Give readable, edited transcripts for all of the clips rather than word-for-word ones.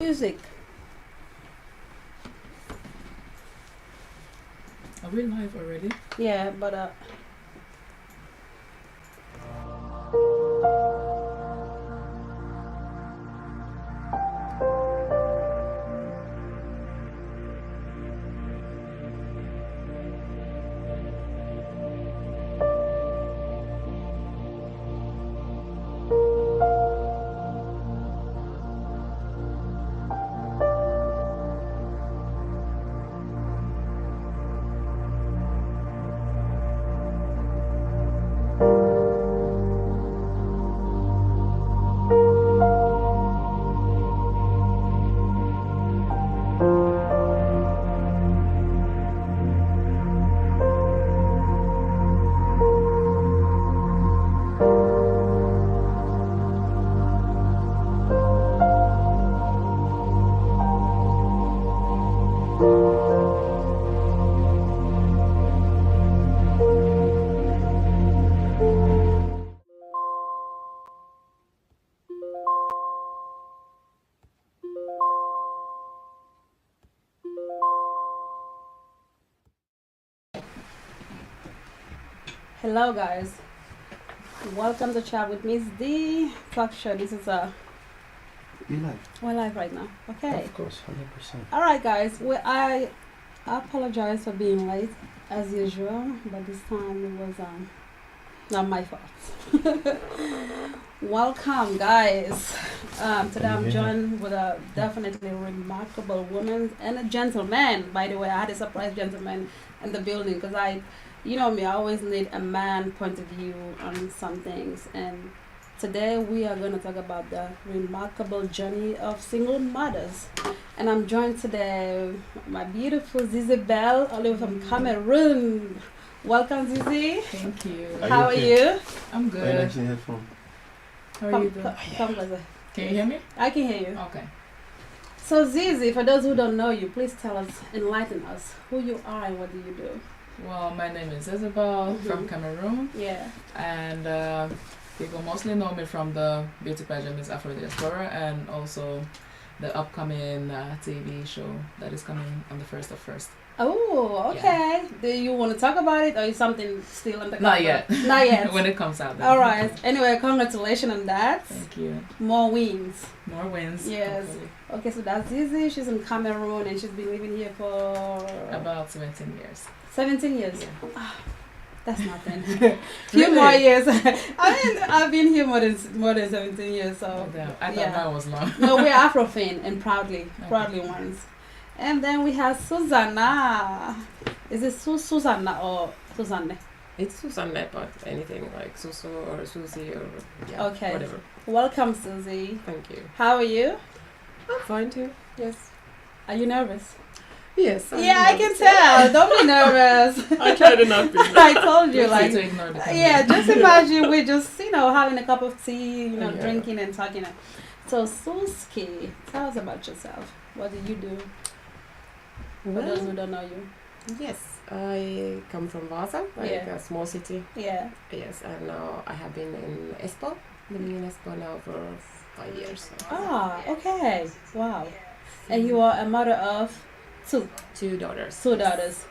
Music. Are we live already? Yeah, but hello guys. Welcome to Chat with Miss D talk show. This is You live? we're live right now. Okay. Of course, 100%. All right, guys. I apologize for being late as usual, but this time it was not my fault. Welcome, guys. Today I'm joined with a definitely remarkable woman and a gentleman. By the way, I had a surprise gentleman in the building because you know me, I always need a man point of view on some things. And today we are going to talk about the remarkable journey of single mothers. And I'm joined today with my beautiful Zizi Bell, all the way from Cameroon. Welcome, Zizi. Thank you. How are you? I'm Very good. nice in headphone. How are you doing? Come closer. Can you hear me? I can hear you. Okay. So Zizi, for those who don't know you, please tell us, enlighten us, who you are and what do you do? Well, my name is Isabel from Mhm. Cameroon, Yeah. and people mostly know me from the beauty pageant Miss Afro Diaspora and also the upcoming TV show that is coming on the 1st of 1st. Oh, okay. Do you want to talk about it or is something still on the Not cover? yet. Not yet. When it comes out. Then. All right. Anyway, congratulations on that. Thank you. More wins. More wins. Yes. Hopefully. Okay, so that's Zizi. She's in Cameroon and she's been living here for About 17 years. 17 years. Yeah. That's nothing. Really? Few more years. I mean, I've been here more than 17 years. So Oh, damn. I thought yeah. that was long. No, we're Afrofin and proudly Okay. ones. And then we have Susanna. Is it Susanna or Susanne? It's Susanne, but anything like Susu or Susie or Okay. whatever. Welcome, Susie. Thank you. How are you? I'm fine too. Yes. Are you nervous? Yes. Yeah, I can tell. Don't be nervous. I try to not be. I told you, Easy like, to ignore the camera. yeah, just imagine we're just, having a cup of tea, Yeah. drinking and talking. So, Suski, tell us about yourself. What do you do? For those who Well, don't know you. yes, I come from Vasa, like Yeah. a small city. Yeah. Yes, and now I have been in Espoo, living in Espoo now for 5 years. So. Ah, okay. Wow. And you are a mother of two 2 daughters. daughters.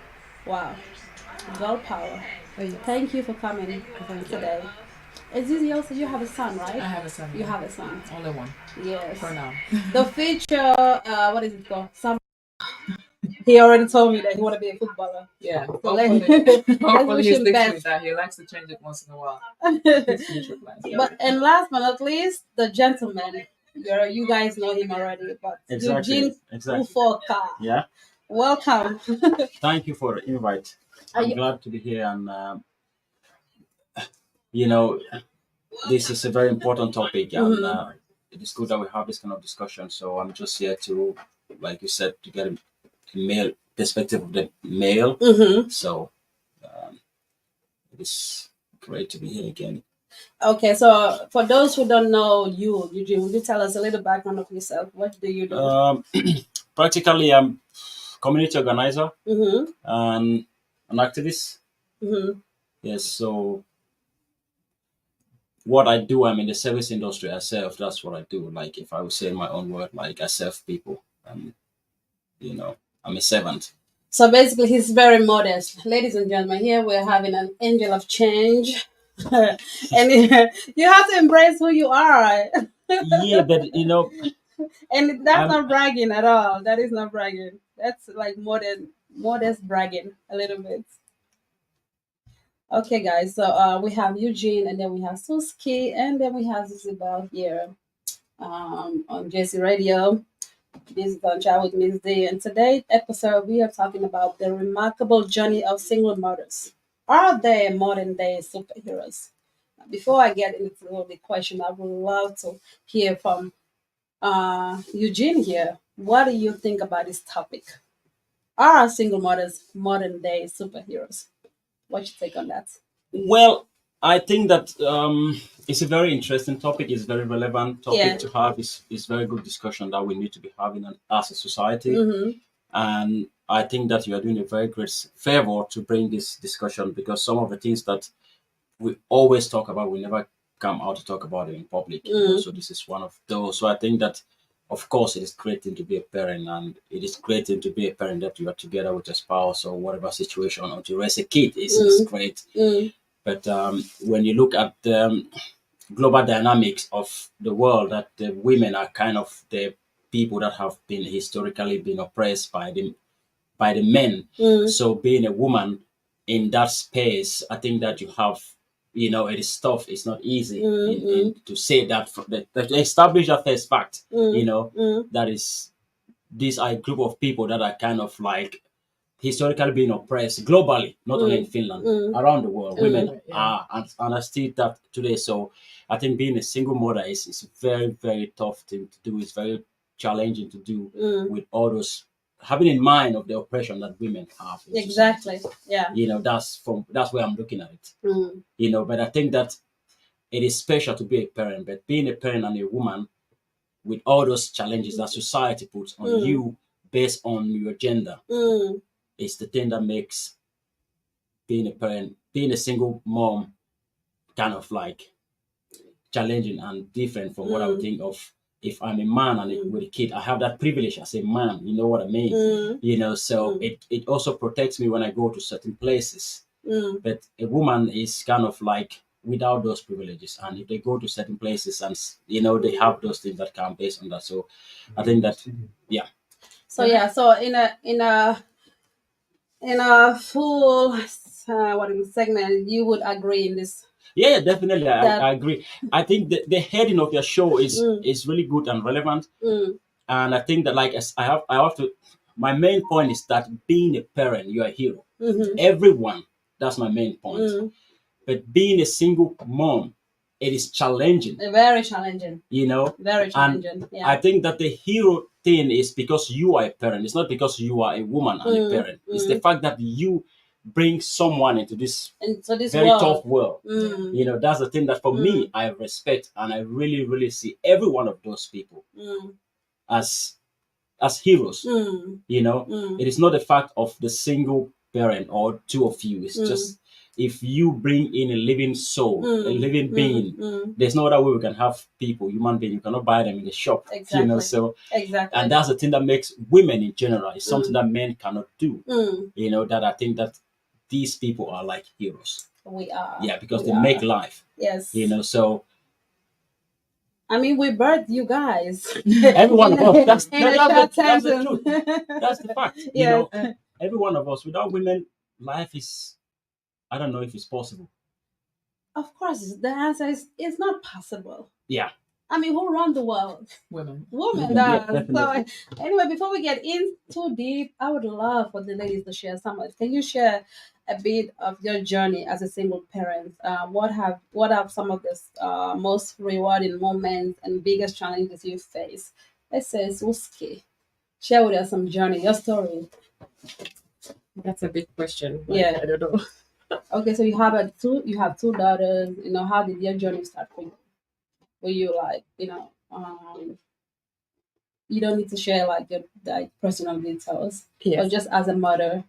Wow. Girl power. Oh, yeah. Thank you for coming Thank you. today. Is this also, you have a son, I right? have a son. You have a son. Only one Yes. for now. The future, what is it called? He already told me that he want to be a footballer. Yeah. So Hopefully, let's hopefully wish he him sticks best. with that. He likes to change it once in a while. His future plans. But and last but not least, the gentleman. You guys know him already, but Eugene Exactly. Ufoka. Yeah. Welcome. Thank you for the invite. Are I'm you- glad to be here, and you know, this is a very important topic, and Mhm. it is good that we have this kind of discussion. So I'm just here to, like you said, to get a male perspective of the male. Mm-hmm. So it is great to be here again. Okay, so for those who don't know you, Eugene, would you tell us a little background of yourself? What do you do? Practically, I'm community organizer Mm-hmm. and an activist. Mm-hmm. Yes, so what I do, I'm in the service industry. I serve. That's what I do. Like if I would say in my own word, like I serve people. You know, I'm a servant. So basically, he's very modest. Ladies and gentlemen, here we're having an angel of change. And you have to embrace who you are. Yeah, but And that's I'm not bragging at all. That is not bragging. That's like modest bragging a little bit. Okay, guys. So we have Eugene, and then we have Suski, and then we have Isabel here on JC Radio. This is on Chatwithmissd, and today's episode we are talking about the remarkable journey of single mothers. Are they modern day superheroes? Before I get into the question, I would love to hear from Eugene here. What do you think about this topic? Are single mothers modern day superheroes? What's your take on that? Well, I think that it's a very interesting topic. It's a very relevant topic Yeah. to have. It's very good discussion that we need to be having as a society. Mm-hmm. And I think that you are doing a very great favor to bring this discussion because some of the things that we always talk about, we never come out to talk about it in public. So this is one of those. So I think that, of course, it is great thing to be a parent, and it is great thing to be a parent that you are together with a spouse or whatever situation, or to raise a kid is great. But when you look at the global dynamics of the world, that the women are kind of the people that have been historically been oppressed by the men. So being a woman in that space, I think that you have, it is tough. It's not easy to say that, to establish that first fact. That is, these are a group of people that are kind of like historically being oppressed globally, not only in Finland, around the world. Women are, and are still that today. So I think being a single mother is a very, very tough thing to do. It's very challenging to do with all those having in mind of the oppression that women have. Exactly. Yeah. That's where I'm looking at it. But I think that it is special to be a parent, but being a parent and a woman with all those challenges that society puts on you based on your gender is the thing that makes being a parent, being a single mom, kind of like challenging and different from what I would think of if I'm a man and with a kid. I have that privilege as a man, you know what I mean? So it also protects me when I go to certain places. But a woman is kind of like without those privileges, and if they go to certain places and they have those things that come based on that. So I think that So yeah, so in a full segment, you would agree in this. Yeah, definitely. I agree. I think the heading of your show is really good and relevant. And I think that like as I have to my main point is that being a parent, you're a hero. Everyone, that's my main point. But being a single mom, it is challenging. Very challenging. Very challenging. And yeah. I think that the hero thing is because you are a parent. It's not because you are a woman and a parent. It's the fact that you bring someone into this very tough world. That's the thing that for me I respect, and I really, really see every one of those people as heroes. It is not the fact of the single parent or two of you. It's just if you bring in a living soul, a living being, there's no other way we can have people, human beings. You cannot buy them in the shop. Exactly. So exactly. And that's the thing that makes women in general. It's something that men cannot do. That I think that these people are like heroes. We are. Yeah, because they make life. Yes. So I mean, we birthed you guys. every one of us. That's the sentence. truth. That's the fact. Yes. Every one of us. Without women, life is, I don't know if it's possible. Of course, the answer is it's not possible. Yeah. I mean, who run the world? Women. Women Yeah, does. So anyway, before we get in too deep, I would love for the ladies to share some. Can you share a bit of your journey as a single parent? What have some of the most rewarding moments and biggest challenges you face? Let's say Suski. Share with us some journey, your story. That's a big question. Yeah. I don't know. Okay, so you have two daughters. How did your journey start for you? Were you like, you don't need to share like your personal details, Yes. but just as a mother,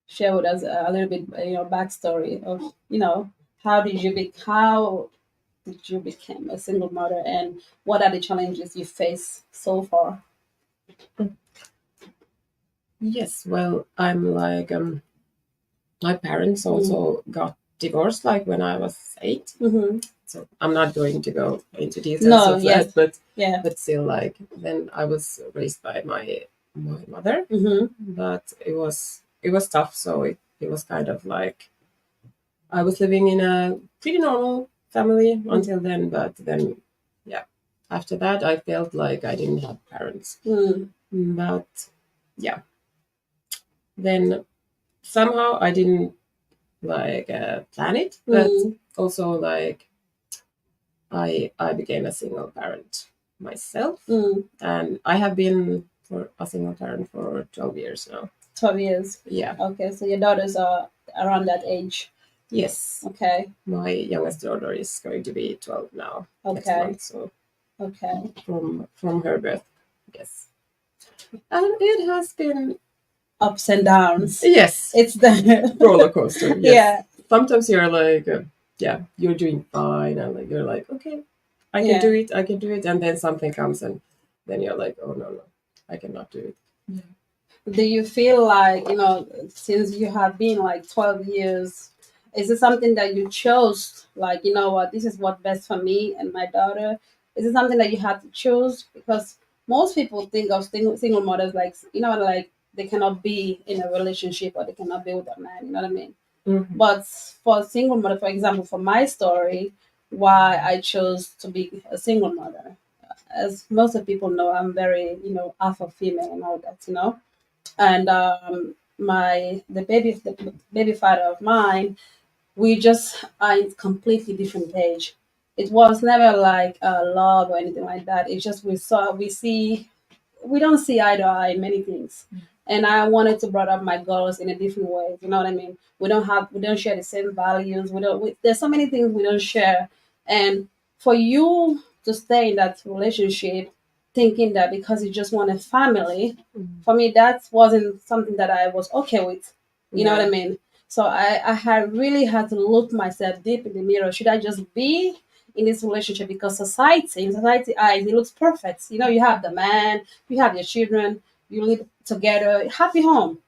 share with us a little bit, backstory of, how did you did you become a single mother, and what are the challenges you face so far? Yes, well, I'm like my parents also got divorced like when I was 8. Mm-hmm. So I'm not going to go into details No, of yes. that, but Yeah. but still, like then I was raised by my mother, Mm-hmm. but it was tough. So it was kind of like I was living in a pretty normal family until then, but then yeah, after that I felt like I didn't have parents. Mm. But yeah, then somehow I didn't like plan it, but also like I became a single parent myself, and I have been for a single parent for 12 years now. 12 years. Yeah. Okay, so your daughters are around that age. Yes. Okay. My youngest daughter is going to be 12 now next Okay. month. So Okay. from her birth, yes. And it has been Ups and downs. yes, It's the roller coaster. Yes. Yeah. Sometimes you're like, yeah, you're doing fine, and like you're like, okay, I can do it, I can do it, and then something comes, and then you're like, oh no, I cannot do it. Do you feel like, since you have been like 12 years, is it something that you chose? Like, you know what, this is what best for me and my daughter. Is it something that you had to choose? Because most people think of single mothers like, like they cannot be in a relationship or they cannot be with a man. You know what I mean? Mm-hmm. But for a single mother, for example, for my story, why I chose to be a single mother, as most of people know, I'm very, alpha female and all that. And the baby father of mine, we just are in completely different page. It was never like love or anything like that. It's just we don't see eye to eye in many things. And I wanted to bring up my girls in a different way. You know what I mean? We don't share the same values. There's so many things we don't share. And for you to stay in that relationship thinking that because you just want a family, for me that wasn't something that I was okay with. You know what I mean? So I had really had to look myself deep in the mirror. Should I just be in this relationship because in society eyes, it looks perfect. You have the man, you have your children, you live together, happy home.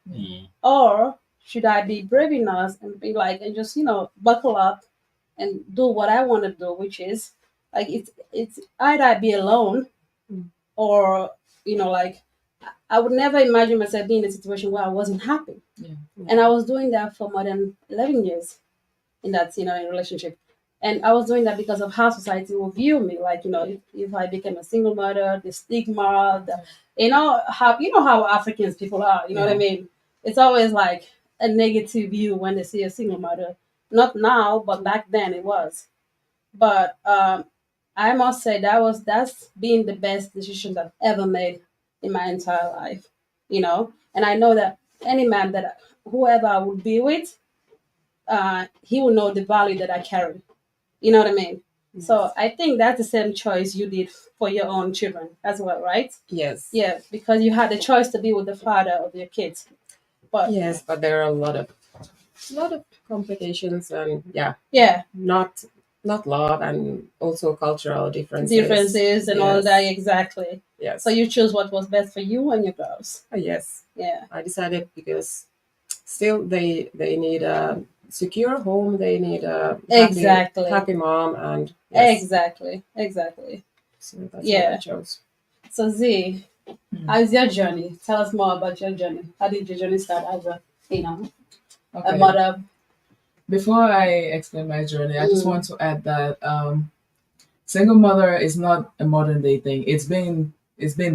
Or should I be brave enough and be like, and just, buckle up and do what I want to do, which is like, it's either I be alone or, like, I would never imagine myself being in a situation where I wasn't happy. Yeah. And I was doing that for more than 11 years in that, in relationship. And I was doing that because of how society will view me. Like, if I became a single mother, the stigma, how Africans people are, you know what I mean? It's always like a negative view when they see a single mother. Not now, but back then it was. But I must say that's been the best decision that I've ever made in my entire life. And I know that any man that whoever I would be with, he will know the value that I carry. You know what I mean? Yes. So I think that's the same choice you did for your own children as well, right? Yes. Yeah, because you had the choice to be with the father of your kids. But yes, but there are a lot of complications and yeah, not love and also cultural differences and all that, exactly. Yes. So you chose what was best for you and your girls. Yes. Yeah. I decided because still they need a secure home, they need a happy mom, and yes. Exactly. So that's what I chose. So Z, how's your journey? Tell us more about your journey. How did your journey start as a mother? Before I explain my journey, I just want to add that single mother is not a modern day thing. It's been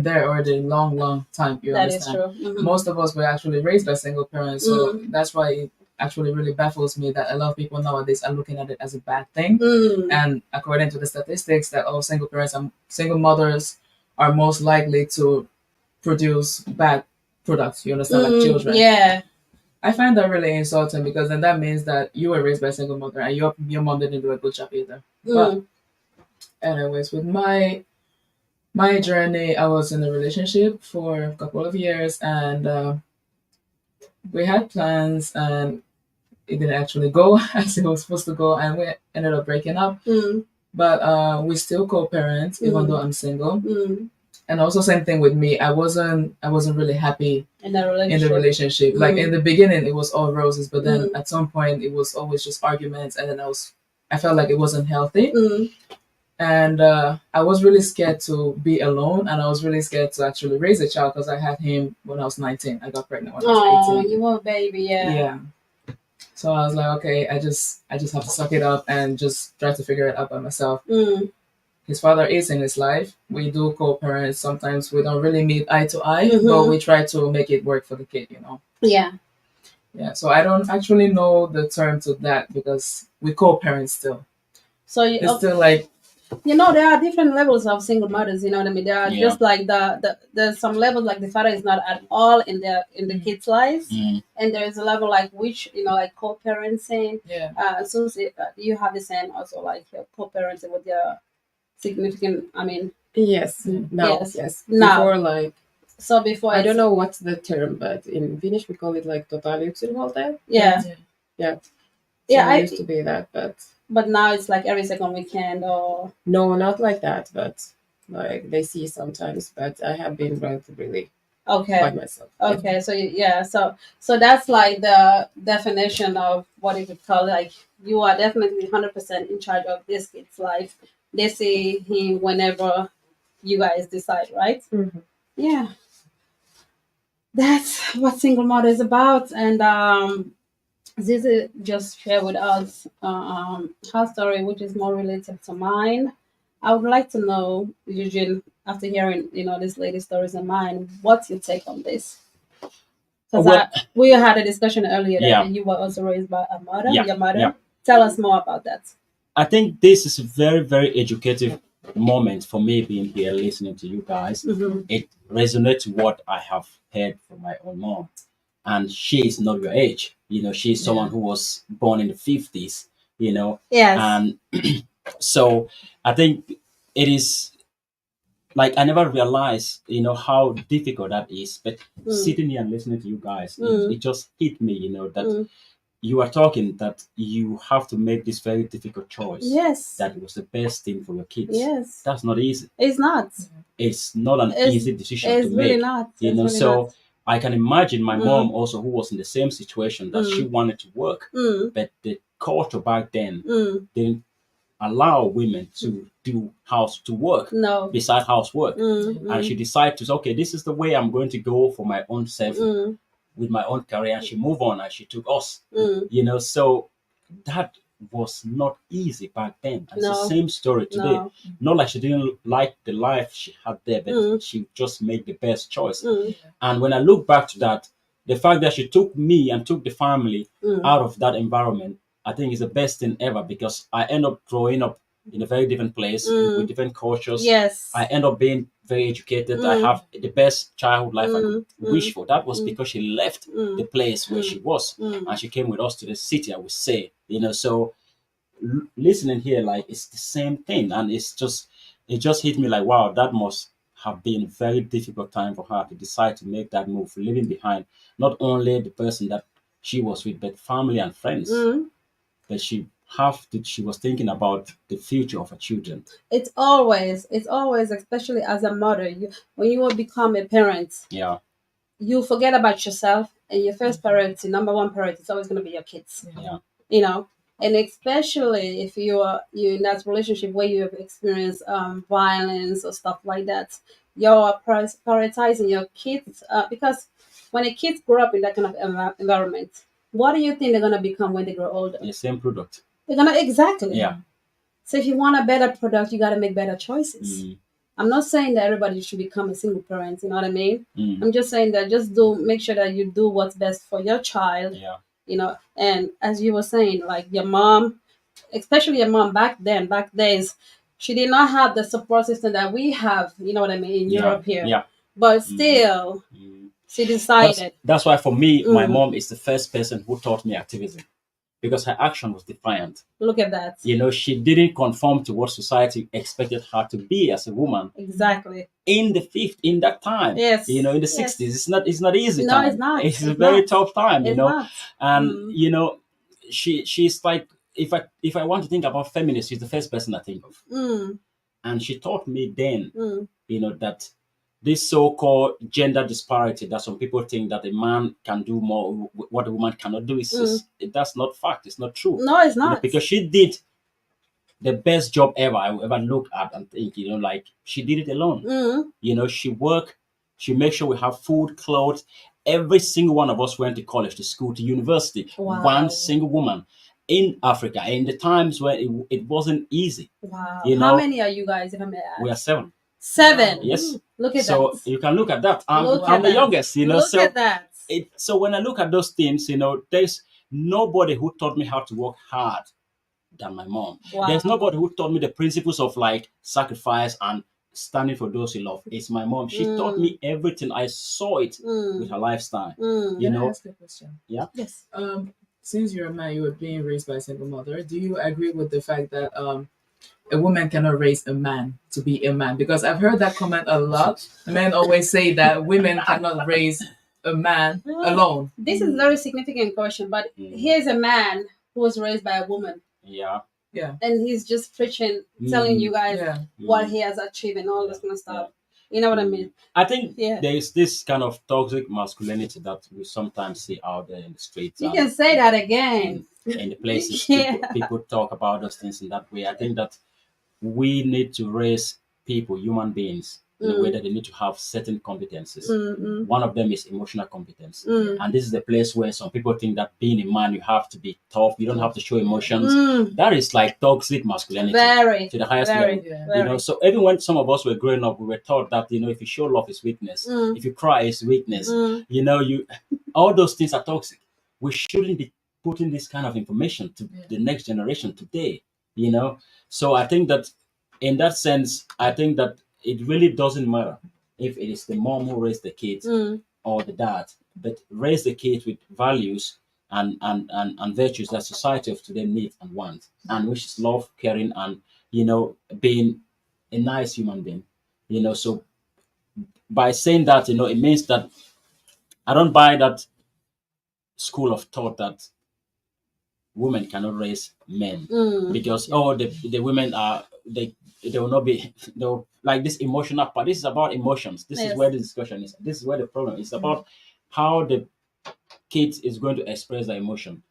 there already a long time. You understand? That is true. Most of us were actually raised by single parents, so that's why it actually really baffles me that a lot of people nowadays are looking at it as a bad thing. And according to the statistics, that all single parents and single mothers are most likely to produce bad products. You understand, like children. Yeah. I find that really insulting because then that means that you were raised by a single mother and your mom didn't do a good job either. But anyways, with my journey, I was in a relationship for a couple of years and we had plans and it didn't actually go as it was supposed to go and we ended up breaking up. but we still co-parent even though I'm single. Mm. And also same thing with me. I wasn't really happy In the in the relationship. Mm. Like in the beginning, it was all roses, but then at some point, it was always just arguments, and then I felt like it wasn't healthy. Mm. And I was really scared to be alone, and I was really scared to actually raise a child because I had him when I was 19. I got pregnant when I was 18. Oh, you were a baby, yeah. Yeah. So I was like, okay, I just have to suck it up and just try to figure it out by myself. Mm. His father is in his life. We do co-parent. Sometimes we don't really meet eye to eye, Mhm. but we try to make it work for the kid, you know. Yeah. Yeah. So I don't actually know the term to that because we co-parent still. So you, It's still like, you know, there are different levels of single mothers. You know what I mean? There are Yeah. just like there's some levels like the father is not at all in the kid's lives, and there is a level like which like co-parenting. yeah. So you have the same also like you're co-parenting with your significant. I mean, Yes. Mm. Now. Yes. Yes. Now. Before, like, so before I don't it's- know what's the term, but in Finnish we call it like totalyksinhuoltaja. Yeah. Yeah. So Yeah, I used to be that, but now it's like every second weekend or no, not like that. But like they see sometimes. But I have been relatively okay. by myself. Okay, so so that's like the definition of what you could call like you are definitely 100% in charge of this kid's life. They see him whenever you guys decide, right? Mhm. Yeah, that's what single mother is about. And Zizi just shared with us her story, which is more related to mine. I would like to know, Eugene, after hearing this lady's stories and mine, what's your take on this? Because we had a discussion earlier that you were also raised by a mother, your mother. Yeah. Tell us more about that. I think this is a very, very educative moment for me being here listening to you guys. Mm-hmm. It resonates with what I have heard from my own mom. And she is not your age. She's someone who was born in the 50s, Yes. And so I think it is like I never realized, how difficult that is. But sitting here and listening to you guys, it just hit me, that you are talking that you have to make this very difficult choice. Yes. That was the best thing for your kids. Yes. That's not easy. It's not. It's not an easy decision to make. Really not. So I can imagine my mom also, who was in the same situation, that she wanted to work, but the culture back then didn't allow women to do work beside housework. And she decided to say, okay, this is the way I'm going to go for my own self with my own career. And she moved on and she took us. So that was not easy back then. It's the same story today. Not like she didn't like the life she had there, but she just made the best choice. And when I look back to that, the fact that she took me and took the family out of that environment, I think is the best thing ever, because I end up growing up in a very different place with different cultures. Yes. I end up being very educated. I have the best childhood life I could wish for. That was because she left the place where she was and she came with us to the city, I would say. So listening here, like, it's the same thing, and it just hit me like, wow, that must have been a very difficult time for her to decide to make that move, leaving behind not only the person that she was with, but family and friends. That she was thinking about the future of her children. It's always, especially as a mother, when you will become a parent, you forget about yourself, and your first priority, number one priority, is always going to be your kids. And especially if you're in that relationship where you have experienced violence or stuff like that, you're prioritizing your kids, because when the kids grow up in that kind of environment, what do you think they're going to become when they grow older? The same product. They're going to, exactly. Yeah. So if you want a better product, you got to make better choices. I'm not saying that everybody should become a single parent, you know what I mean? I'm just saying that make sure that you do what's best for your child. And as you were saying, like your mom, especially your mom back days, she did not have the support system that we have, you know what I mean, in Europe here. But still, she decided. That's why for me, my mom is the first person who taught me activism, because her action was defiant. Look at that. She didn't conform to what society expected her to be as a woman. Exactly. In that time. Yes. In the 60s, it's not easy. No, time. it's not. It's a very tough time. It's not. And she's like if I want to think about feminists, she's the first person I think of. And she taught me then, that this so-called gender disparity that some people think that a man can do more what a woman cannot do that's not fact. It's not true. No, it's not. Because she did the best job ever I will ever look at and think, like she did it alone. She worked, she made sure we have food, clothes. Every single one of us went to college, to school, to university. Wow. One single woman in Africa, in the times when it wasn't easy. Wow. How many are you guys, if I may ask? We are 7. 7. Yes. Look at that. So you can look at that. I'm the youngest, Look at that. So when I look at those things, there's nobody who taught me how to work hard than my mom. Wow. There's nobody who taught me the principles of like sacrifice and standing for those you love. It's my mom. She taught me everything. I saw it with her lifestyle. Can I ask a question? Yeah. Yes. Since you're a man, you were being raised by a single mother. Do you agree with the fact that a woman cannot raise a man to be a man? Because I've heard that comment a lot. Men always say that women cannot raise a man alone. This is a very significant question, but here's a man who was raised by a woman. Yeah. And he's just preaching, telling you guys what he has achieved and all this kind of stuff. You know what I mean? I think there's this kind of toxic masculinity that we sometimes see out there in the streets. You can say that again. In the places people talk about those things in that way. I think that we need to raise people, human beings, in a way that they need to have certain competencies. One of them is emotional competence. And this is the place where some people think that being a man, you have to be tough. You don't have to show emotions. That is like toxic masculinity to the highest level. So even when some of us were growing up, we were taught that, if you show love is weakness. If you cry is weakness. All those things are toxic. We shouldn't be putting this kind of information to the next generation today. So I think that in that sense, I think that it really doesn't matter if it is the mom who raised the kids or the dad, but raise the kids with values and virtues that society of today needs and wants, and which is love, caring, and being a nice human being. So by saying that, it means that I don't buy that school of thought that women cannot raise men because the women are they will not be like this emotional part. This is about emotions. This is where the discussion is. This is where the problem is about how the kid is going to express their emotion.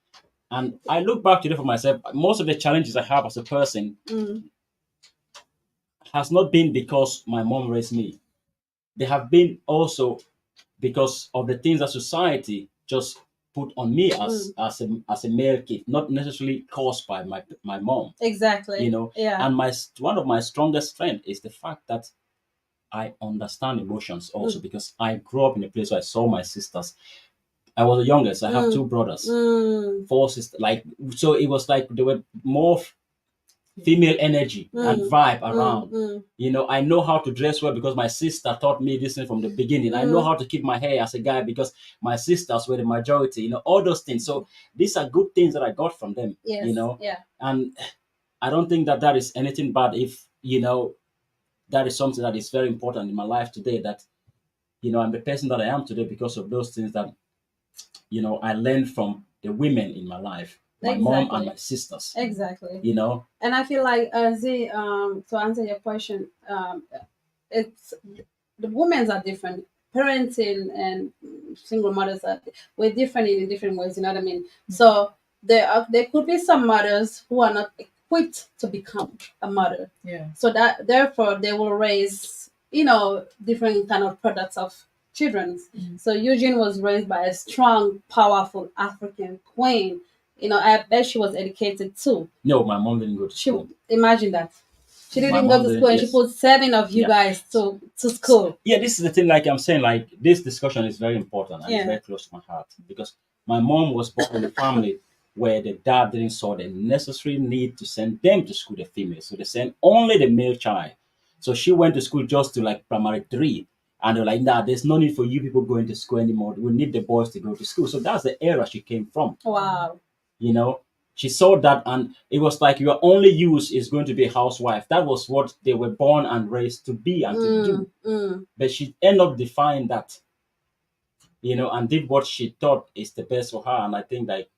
And I look back today for myself. Most of the challenges I have as a person has not been because my mom raised me. They have been also because of the things that society just put on me as a male kid, not necessarily caused by my mom. Exactly. And one of my strongest strengths is the fact that I understand emotions also because I grew up in a place where I saw my sisters. I was the youngest. I have 2 brothers, 4 sisters. So it was like there were more female energy and vibe around. I know how to dress well because my sister taught me this thing from the beginning. I know how to keep my hair as a guy because my sisters were the majority. All those things. So these are good things that I got from them. And I don't think that is anything bad if that is something that is very important in my life today. That I'm the person that I am today because of those things that I learned from the women in my life. My mom and my sisters. Exactly. And I feel like to answer your question, it's the women are different. Parenting and single mothers we're different in different ways. You know what I mean? So there could be some mothers who are not equipped to become a mother. So that therefore they will raise different kind of products of children. So Eugene was raised by a strong, powerful African queen. I bet she was educated too. No, my mom didn't go to school. Imagine that. She didn't go to school and she put 7 of you guys to school. Yeah, this is the thing, like I'm saying, like this discussion is very important and it's very close to my heart because my mom was born in a family where the dad didn't saw the necessary need to send them to school, the females. So they sent only the male child. So she went to school just to like primary 3. And they're like, nah, there's no need for you people going to school anymore. We need the boys to go to school. So that's the era she came from. Wow. She saw that and it was like your only use is going to be a housewife. That was what they were born and raised to be and to do. But she ended up defying that, and did what she thought is the best for her. And I think like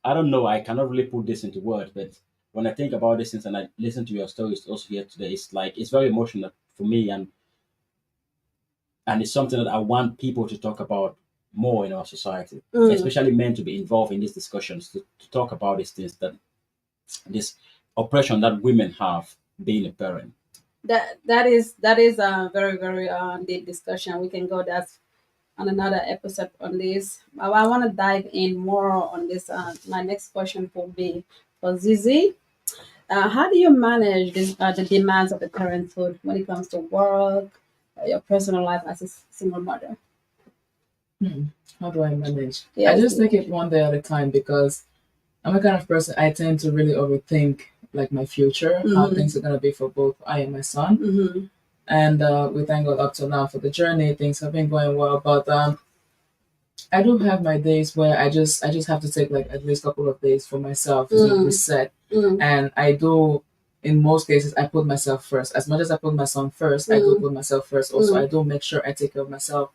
I don't know. I cannot really put this into words, but when I think about this, and I listen to your stories also here today, it's like it's very emotional for me, and it's something that I want people to talk about more in our society, especially men to be involved in these discussions to talk about these things that this oppression that women have being a parent. That is a very very deep discussion. We can go that on another episode on this. I want to dive in more on this. My next question will be for Zizi. How do you manage the demands of the parenthood when it comes to work, your personal life as a single mother? How do I manage? Yes. I just take it one day at a time because I'm a kind of person I tend to really overthink like my future, how things are gonna be for both I and my son. And we thank God up to now for the journey. Things have been going well, but I do have my days where I just have to take like at least a couple of days for myself to reset. And I do in most cases I put myself first. As much as I put my son first, I do put myself first. Also, I do make sure I take care of myself.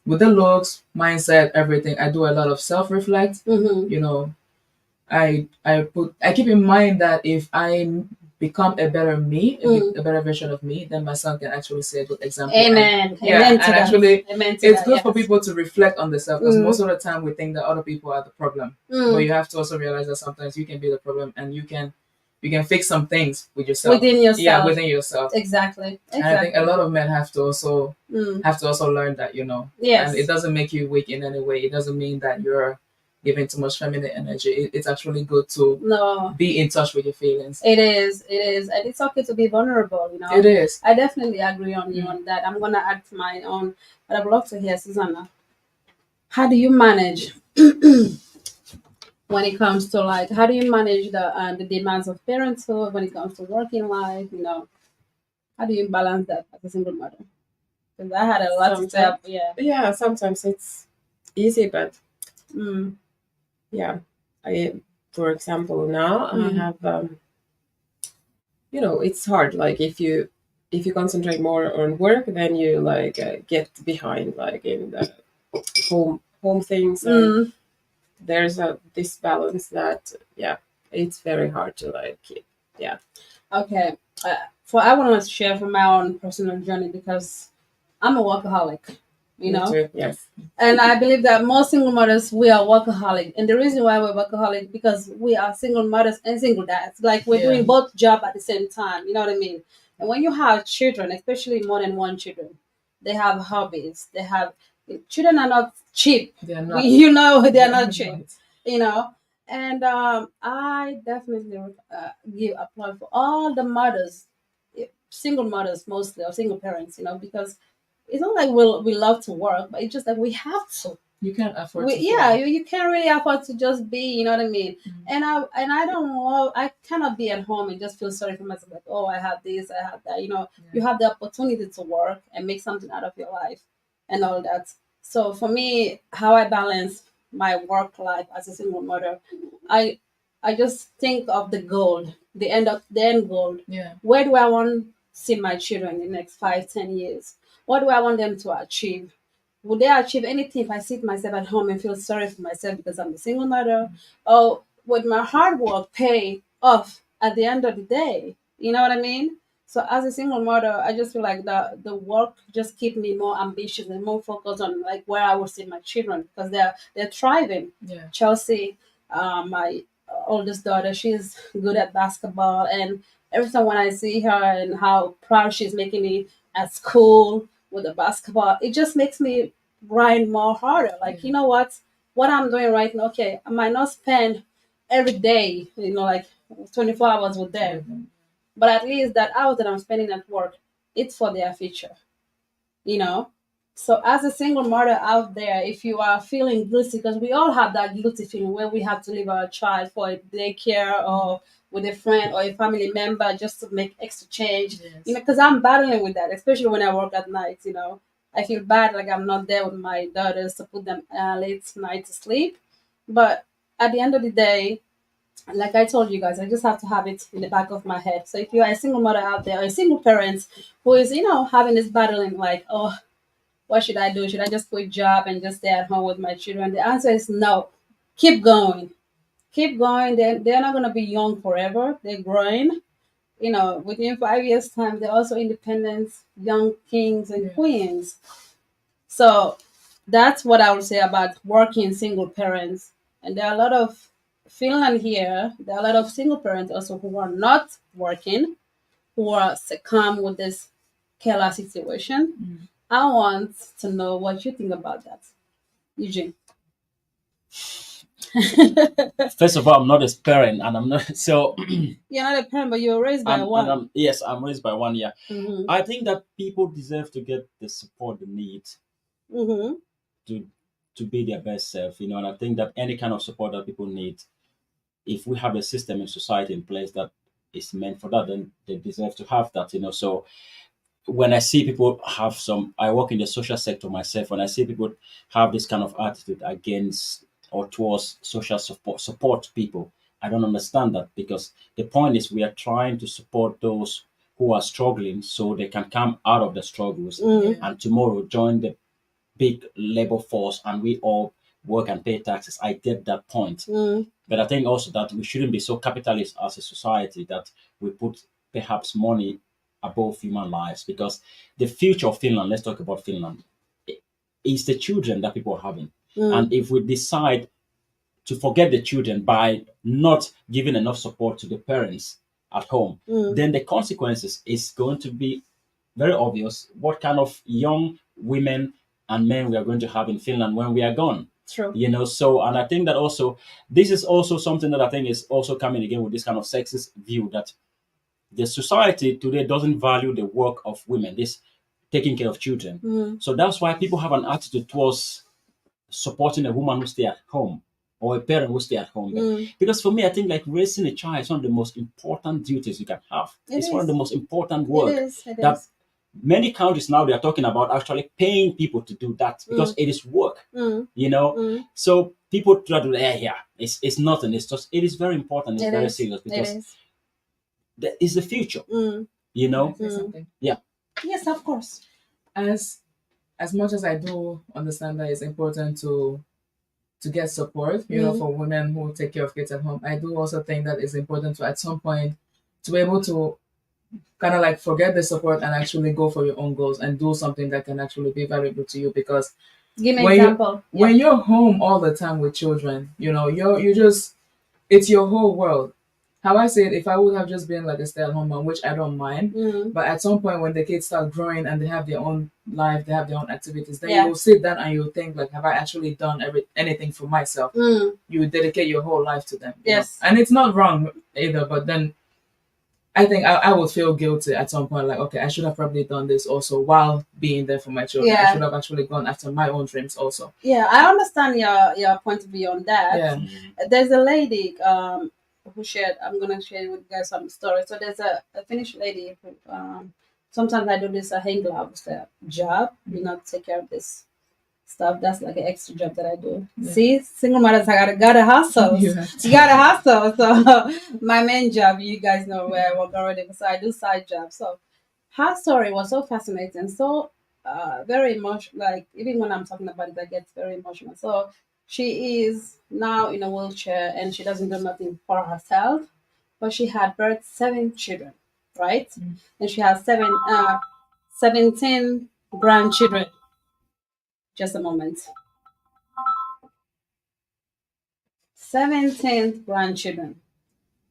With the looks, mindset, everything, I do a lot of self-reflect. You know, I keep in mind that if I become a better me, a better version of me, then my son can actually see a good example. Amen. Yeah, Amen and to that. actually, Amen to it's that, good yes. for people to reflect on themselves because most of the time we think that other people are the problem, but you have to also realize that sometimes you can be the problem and you can fix some things with yourself. Within yourself. Yeah, within yourself. Exactly. And I think a lot of men have to also learn that, Yes. and it doesn't make you weak in any way. It doesn't mean that you're giving too much feminine energy. It's actually good to be in touch with your feelings. It is, and it's okay to be vulnerable. It is. I definitely agree on you on that. I'm gonna add to my own, but I'd love to hear Susanna. How do you manage when it comes to like how do you manage the demands of parenthood when it comes to working life? How do you balance that as a single mother? Because I had a lot to say. Yeah, sometimes it's easy, but Mm. yeah, for example, now I have it's hard. Like if you concentrate more on work, then you like get behind like in the home things. And there's this balance that it's very hard to like keep. Yeah. Okay. I want to share from my own personal journey because I'm a workaholic. Me too, yes. And I believe that most single mothers, we are workaholic. And the reason why we're workaholic because we are single mothers and single dads. Like we're doing both jobs at the same time. You know what I mean? And when you have children, especially more than one children, they have hobbies. Children are not cheap. They're not. They're not cheap. And I definitely give applaud for all the mothers, single mothers mostly, or single parents, because it's not like we love to work, but it's just that we have to. You can't afford to. Yeah, you can't really afford to just be, you know what I mean? And I don't love, I cannot be at home and just feel sorry for myself, like, oh, I have this, I have that. You have the opportunity to work and make something out of your life and all that. So for me, how I balance my work life as a single mother, I just think of the goal, the end goal. Yeah. Where do I want to see my children in the next 5-10 years? What do I want them to achieve? Would they achieve anything if I sit myself at home and feel sorry for myself because I'm a single mother? Or would my hard work pay off at the end of the day? You know what I mean? So as a single mother, I just feel like the work just keep me more ambitious and more focused on like where I will see my children because they're thriving. Yeah. Chelsea, my oldest daughter, she's good at basketball, and every time when I see her and how proud she's making me at school with the basketball, it just makes me grind more harder. Like, you know what I'm doing right now, okay, I might not spend every day, like 24 hours with them, but at least that hours that I'm spending at work, it's for their future, So as a single mother out there, if you are feeling guilty, because we all have that guilty feeling where we have to leave our child for a daycare or with a friend or a family member just to make extra change, because I'm battling with that, especially when I work at night, I feel bad like I'm not there with my daughters to put them late night to sleep. But at the end of the day, like I told you guys, I just have to have it in the back of my head. So if you are a single mother out there or a single parent who is, having this battling like, oh, what should I do? Should I just quit job and just stay at home with my children? The answer is no. keep going, keep going. They're not gonna be young forever. They're growing. Within 5 years' time, they're also independent young kings and queens. So that's what I would say about working single parents. And there are a lot of Finland here. There are a lot of single parents also who are not working, who are succumb with this killer situation. I want to know what you think about that, Eugene. First of all, I'm not a parent, and I'm not so. You're not a parent, but you're raised by one. Yes, I'm raised by one. Yeah, Mm-hmm. I think that people deserve to get the support they need Mm-hmm. to to be their best self. And I think that any kind of support that people need, if we have a system in society in place that is meant for that, then they deserve to have that. So when I see people have I work in the social sector myself. When I see people have this kind of attitude against or towards social support people, I don't understand that, because the point is we are trying to support those who are struggling so they can come out of the struggles and tomorrow join the big labor force and we all work and pay taxes. I get that point. But I think also that we shouldn't be so capitalist as a society that we put perhaps money above human lives, because the future of Finland, let's talk about Finland, is the children that people are having. And if we decide to forget the children by not giving enough support to the parents at home, then the consequences is going to be very obvious what kind of young women and men we are going to have in Finland when we are gone. True. So, and I think that also, this is also something that I think is also coming again with this kind of sexist view that the society today doesn't value the work of women, this taking care of children. So that's why people have an attitude towards supporting a woman who stay at home or a parent who stay at home. Because for me, I think like raising a child is one of the most important duties you can have. It's one of the most important work that many countries now they are talking about actually paying people to do that, because it is work. So people try to it's nothing. It is very important. It's very serious, because it's the future. Can I say something? Yeah. Yes, of course. As much as I do understand that it's important to get support, for women who take care of kids at home, I do also think that it's important to at some point to be able to kind of like forget the support and actually go for your own goals and do something that can actually be valuable to you. Because give me an example. When you're home all the time with children, you just, it's your whole world. How I say it, if I would have just been like a stay-at-home mom, which I don't mind, but at some point when the kids start growing and they have their own life, they have their own activities, then you will sit down and you'll think like, have I actually done anything for myself? You dedicate your whole life to them. Yes. And it's not wrong either, but then I think I would feel guilty at some point, like, okay, I should have probably done this also while being there for my children. I should have actually gone after my own dreams also. Yeah, I understand your point of view on that. Yeah. There's a lady who shared, I'm going to share with you guys some stories. So there's a Finnish lady who, sometimes I do this hand gloves job, take care of this stuff. That's like an extra job that I do. See, single mothers, I gotta hustle. You gotta hustle. So my main job, you guys know where I work already, so I do side jobs. So her story was so fascinating, so very emotional. Like even when I'm talking about it, I get very emotional. So she is now in a wheelchair and she doesn't do nothing for herself, but she had birthed 7 children, right? And she has 17 grandchildren. Just a moment. 17 grandchildren.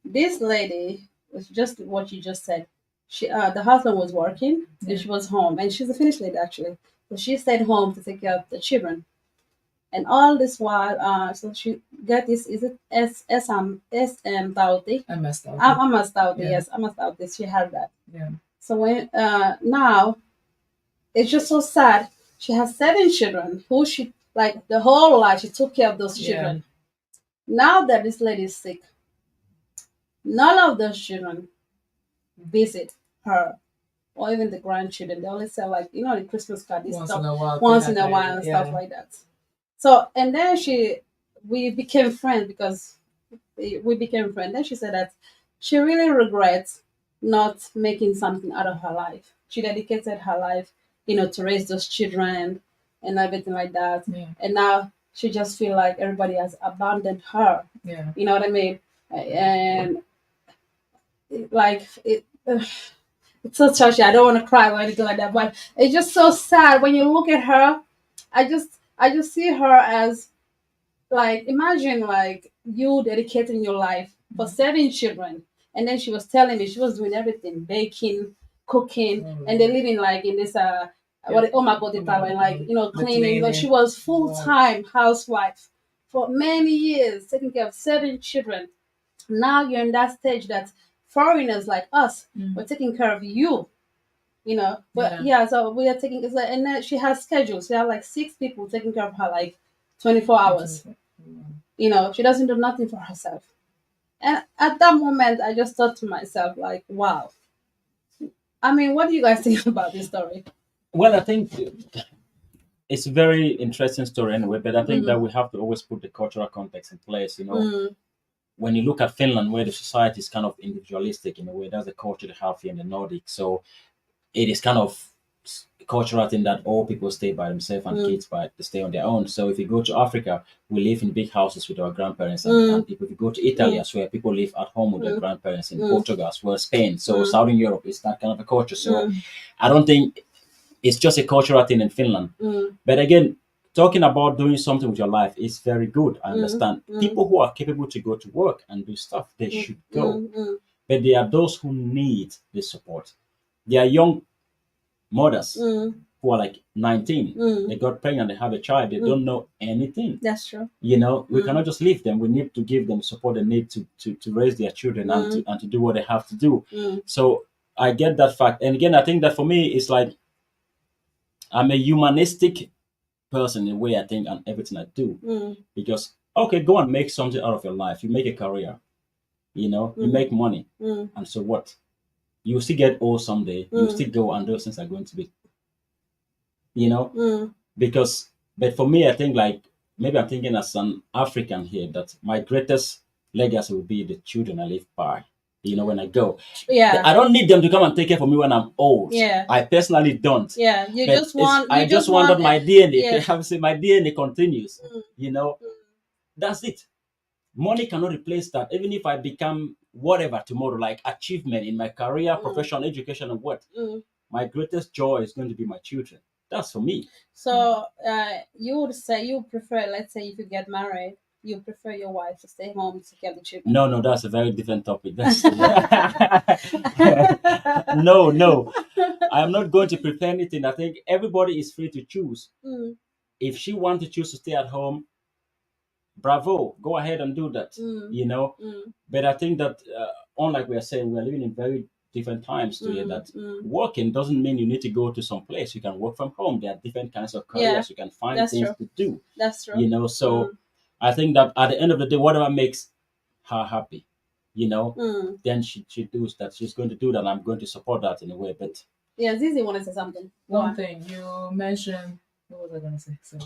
This lady was just what you just said. She, the husband was working and she was home, and she's a Finnish lady actually. So she stayed home to take care of the children, and all this while, so she got this. Is it SM tauti? MS tauti. MS tauti. Yes, MS tauti. She had that. Yeah. So when now, it's just so sad. She has 7 children who she like the whole life she took care of those children. Now that this lady is sick, none of those children visit her or even the grandchildren. They only say like, the Christmas card, this once stuff in a while, and stuff like that. So, and then we became friends because we became friends. Then she said that she really regrets not making something out of her life. She dedicated her life, to raise those children and everything like that. Yeah. And now she just feel like everybody has abandoned her. Yeah. You know what I mean? And like it. It's so touchy. I don't want to cry or anything like that, but it's just so sad when you look at her. I just see her as like, imagine like you dedicating your life for 7 children, and then she was telling me she was doing everything, baking, cooking, and they're living like in this oh my god, and like cleaning. Like she was full-time housewife for many years, taking care of 7 children. Now you're in that stage that foreigners like us were taking care of you. But so we are taking it's like, and then she has schedules. She have like 6 people taking care of her like 24 hours. She doesn't do nothing for herself. And at that moment, I just thought to myself, like, wow. I mean, what do you guys think about this story? Well, I think it's a very interesting story anyway, but I think that we have to always put the cultural context in place. When you look at Finland, where the society is kind of individualistic in a way, that's the culture they have here in the Nordic. So it is kind of cultural thing that all people stay by themselves and kids they stay on their own. So if you go to Africa, we live in big houses with our grandparents, and if you go to Italy as well, people live at home with their grandparents. In Portugal as well, Spain. So Southern Europe is that kind of a culture. So I don't think it's just a cultural thing in Finland. But again, talking about doing something with your life is very good. I understand. People who are capable to go to work and do stuff, they should go. But there are those who need the support. There are young mothers who are like 19. They got pregnant, they have a child, they don't know anything. That's true. We cannot just leave them. We need to give them support they need to raise their children and to do what they have to do. So I get that fact. And again, I think that for me, it's like I'm a humanistic person in a way, I think, and everything I do. Because, okay, go and make something out of your life. You make a career, you make money. And so what? You still get old someday. You still go, and those things are going to be, because, but for me, I think like, maybe I'm thinking as an African here, that my greatest legacy will be the children I live by. When I go, I don't need them to come and take care for me when I'm old. I personally don't. You just want. I just want that my DNA. I would say my DNA continues. That's it. Money cannot replace that. Even if I become whatever tomorrow, like achievement in my career, professional education, and what, my greatest joy is going to be my children. That's for me. So you would say you prefer, let's say, if you get married, you prefer your wife to stay home to care the children? No, that's a very different topic. No. I am not going to prefer anything. I think everybody is free to choose. If she wants to choose to stay at home, bravo, go ahead and do that. But I think that unlike we are saying, we are living in very different times today, that working doesn't mean you need to go to some place. You can work from home. There are different kinds of careers. You can find things to do. That's true. So I think that at the end of the day, whatever makes her happy, then she does that. She's going to do that. I'm going to support that in a way. But yeah, Zizi wanted to say something. One thing you mentioned, what was I going to say? So,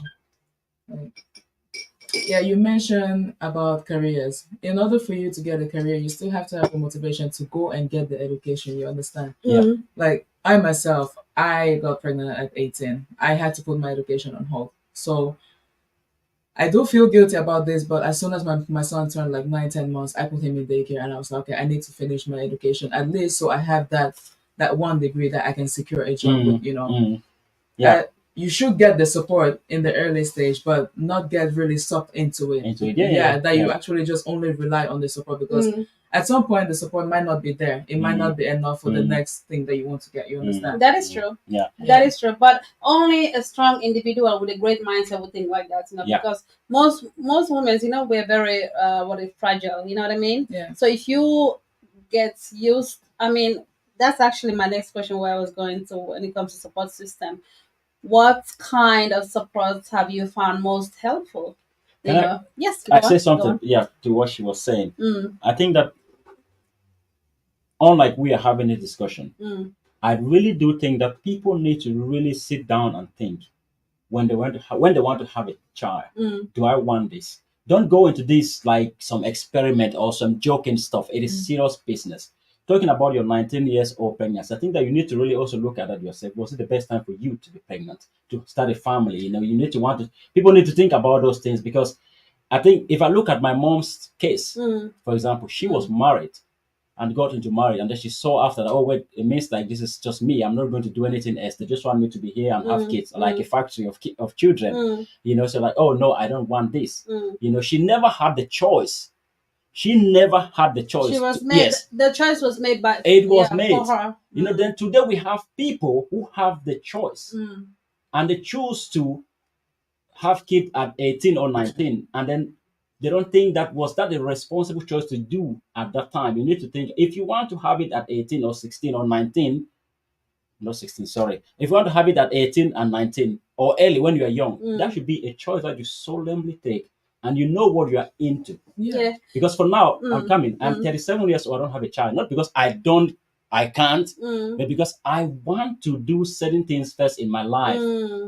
you mentioned about careers. In order for you to get a career, you still have to have the motivation to go and get the education. You understand? Yeah. Like I myself, I got pregnant at 18. I had to put my education on hold. So I do feel guilty about this, but as soon as my son turned like 9-10 months, I put him in daycare, and I was like, okay, I need to finish my education at least, so I have that one degree that I can secure a job with. You should get the support in the early stage, but not get really sucked into it. You actually just only rely on the support, because at some point the support might not be there. It might not be enough for the next thing that you want to get. You understand? That is true. That is true. But only a strong individual with a great mindset would think like that. Because most women, we're very fragile. You know what I mean? Yeah. So if you get used, I mean, that's actually my next question, where I was going to when it comes to support system. What kind of support have you found most helpful? Yes. I say something, to what she was saying. I think that, unlike we are having a discussion, I really do think that people need to really sit down and think when they want to have a child. Do I want this? Don't go into this like some experiment or some joking stuff. It is serious business. talking about your 19 years old pregnancy, I think that you need to really also look at that yourself. Was it the best time for you to be pregnant, to start a family? You know, you need to people need to think about those things, because I think if I look at my mom's case, for example, she was married and got into marriage, and then she saw after that, oh wait, it means like this is just me. I'm not going to do anything else. They just want me to be here and have kids, like a factory of children. You know, so like, oh no, I don't want this. You know, she never had the choice. She never had the choice. She was made. Yes. The choice was made by. It was made for her. You know. Then today we have people who have the choice, and they choose to have kids at 18 or 19, and then they don't think that was that a responsible choice to do at that time. You need to think, if you want to have it at 18 or 16 or 19, not 16, sorry. If you want to have it at 18 and 19 or early when you are young, that should be a choice that you solemnly take, and you know what you are into. Yeah. Because for now, I'm 37 years old, I don't have a child. Not because I can't, but because I want to do certain things first in my life.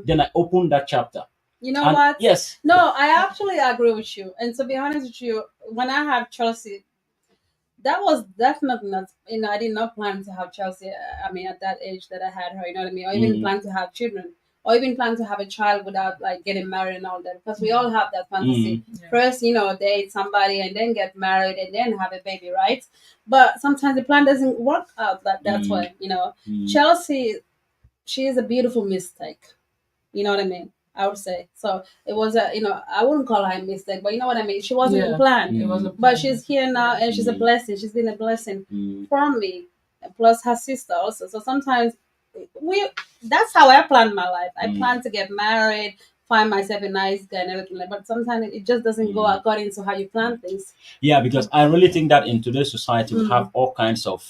Then I open that chapter. You know what? Yes. No, I actually agree with you. And to be honest with you, when I had Chelsea, that was definitely not, you know, I did not plan to have Chelsea. I mean, at that age that I had her, you know what I mean? Or even plan to have children. Or even plan to have a child without like getting married and all that. Because we all have that fantasy. First, you know, date somebody and then get married and then have a baby, right? But sometimes the plan doesn't work out. That's why, you know. Chelsea, she is a beautiful mistake. You know what I mean? I would say. So it was a, you know, I wouldn't call her a mistake, but you know what I mean? She wasn't planned. It wasn't But she's here now and she's a blessing. She's been a blessing for me. Plus her sister also. So sometimes that's how I plan my life. I plan to get married, find myself a nice guy and everything. But sometimes it just doesn't go according to how you plan things. Yeah, because I really think that in today's society we have all kinds of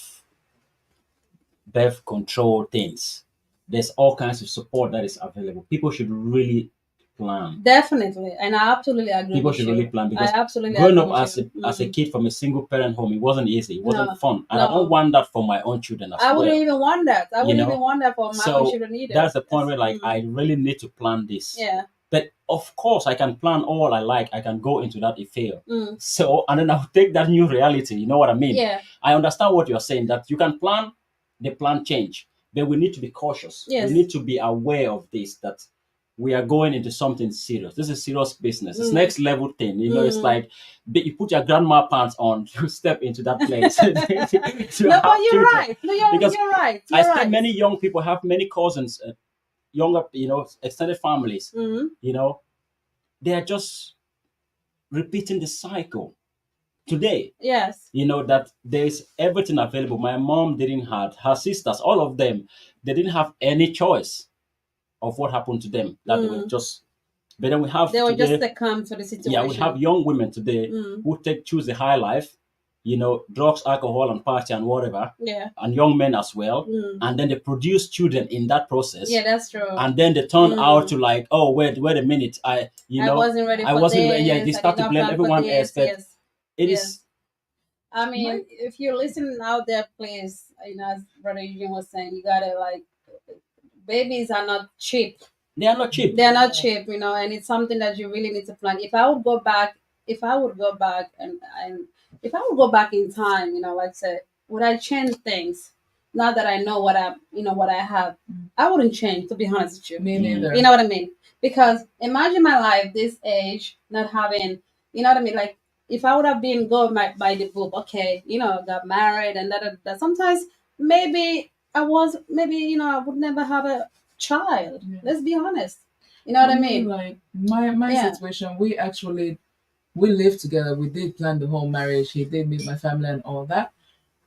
birth control things. There's all kinds of support that is available. People should really plan. Definitely, and I absolutely agree. People with should you. really plan, because I absolutely growing agree up with as a kid from a single parent home, it wasn't easy. It wasn't fun, and No. I don't want that for my own children as well. I wouldn't even want that. I wouldn't You know? even want that for my own children either. That's the point where like I really need to plan this. Yeah. But of course, I can plan all I like. I can go into that if fail. So, and then I'll take that new reality. You know what I mean? Yeah. I understand what you're saying, that you can plan, the plan change. But we need to be cautious. Yes. We need to be aware of this, that we are going into something serious. This is serious business. It's next level thing. You know, it's like you put your grandma pants on, you step into that place. No, but you're right. No, you're right. I see many young people have many cousins, younger, you know, extended families. You know, they are just repeating the cycle today. Yes. You know, that there's everything available. My mom didn't have, her sisters, all of them, they didn't have any choice of what happened to them. That they were just, but then we have they were today, just succumb to the situation. Yeah, we have young women today who choose the high life, you know, drugs, alcohol, and party and whatever. Yeah. And young men as well. And then they produce children in that process. Yeah, that's true. And then they turn out to like, oh wait a minute, I wasn't ready for this. Yeah, they start to blame everyone else. But yes. it is. I mean, if you're listening out there, please, you know, as Brother Eugene was saying, you gotta like, babies are not cheap. They are not cheap. They are not cheap, you know, and it's something that you really need to plan. If I would go back and if I would go back in time, you know, like say, would I change things? Now that I know what I have, I wouldn't change, to be honest with you. Me neither. You know what I mean? Because imagine my life this age, not having, you know what I mean? Like, if I would have been go by the book, okay, you know, got married and that. Sometimes maybe I would never have a child. Yeah. Let's be honest. You know what I mean? Like my situation, we lived together. We did plan the whole marriage. He did meet my family and all that.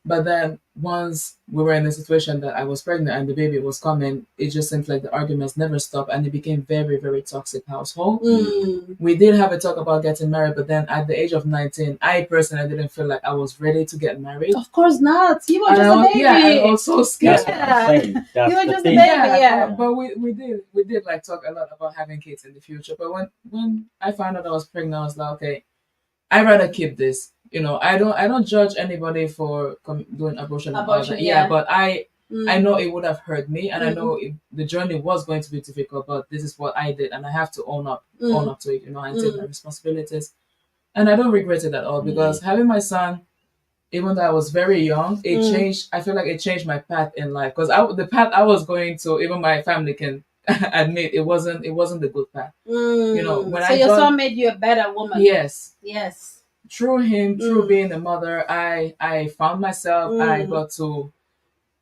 But then once we were in a situation that I was pregnant and the baby was coming, it just seemed like the arguments never stopped, and it became very, very toxic household. We did have a talk about getting married, but then at the age of 19, I personally didn't feel like I was ready to get married. Of course not. You were just a baby. Yeah, and also scared. You were just a baby. Yeah. But we did like talk a lot about having kids in the future. But when I found out I was pregnant, I was like, okay, I'd rather keep this. You know, I don't judge anybody for doing abortion. Yeah, but I know it would have hurt me, and I know the journey was going to be difficult. But this is what I did, and I have to own up to it. You know, and take my responsibilities. And I don't regret it at all, because having my son, even though I was very young, it changed. I feel like it changed my path in life because the path I was going to, even my family can admit it wasn't the good path. You know, when so your son made you a better woman. Yes. Through him, through being a mother, I found myself. I got to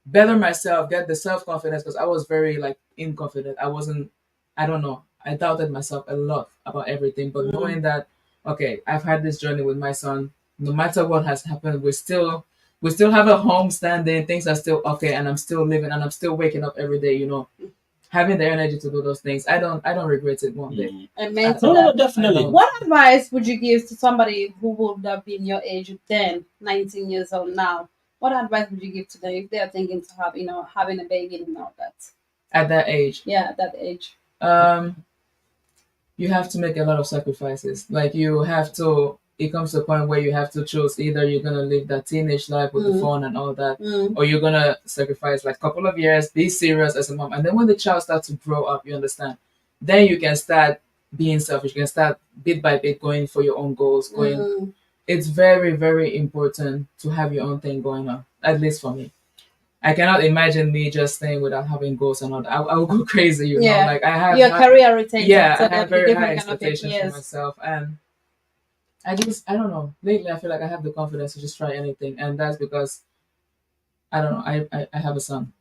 better myself, get the self-confidence, because I was very like inconfident. I don't know. I doubted myself a lot about everything. But knowing that, okay, I've had this journey with my son, no matter what has happened, we still have a home standing, things are still okay, and I'm still living and I'm still waking up every day, you know. Having the energy to do those things, I don't regret it one day. Definitely. What advice would you give to somebody who would have been your age 10, 19 years old now? What advice would you give to them if they are thinking to have, having a baby and all that? At that age? Yeah, at that age. You have to make a lot of sacrifices. Like you have to. It comes to a point where you have to choose either you're gonna live that teenage life with the phone and all that, or you're gonna sacrifice like a couple of years, be serious as a mom, and then when the child starts to grow up, you understand. Then you can start being selfish. You can start bit by bit going for your own goals. It's very, very important to have your own thing going on. At least for me, I cannot imagine me just staying without having goals and all that. I will go crazy, you know. Like I have your career rotating. Yeah, so I have very high expectations for myself, and I don't know. Lately, I feel like I have the confidence to just try anything, and that's because I don't know. I have a son.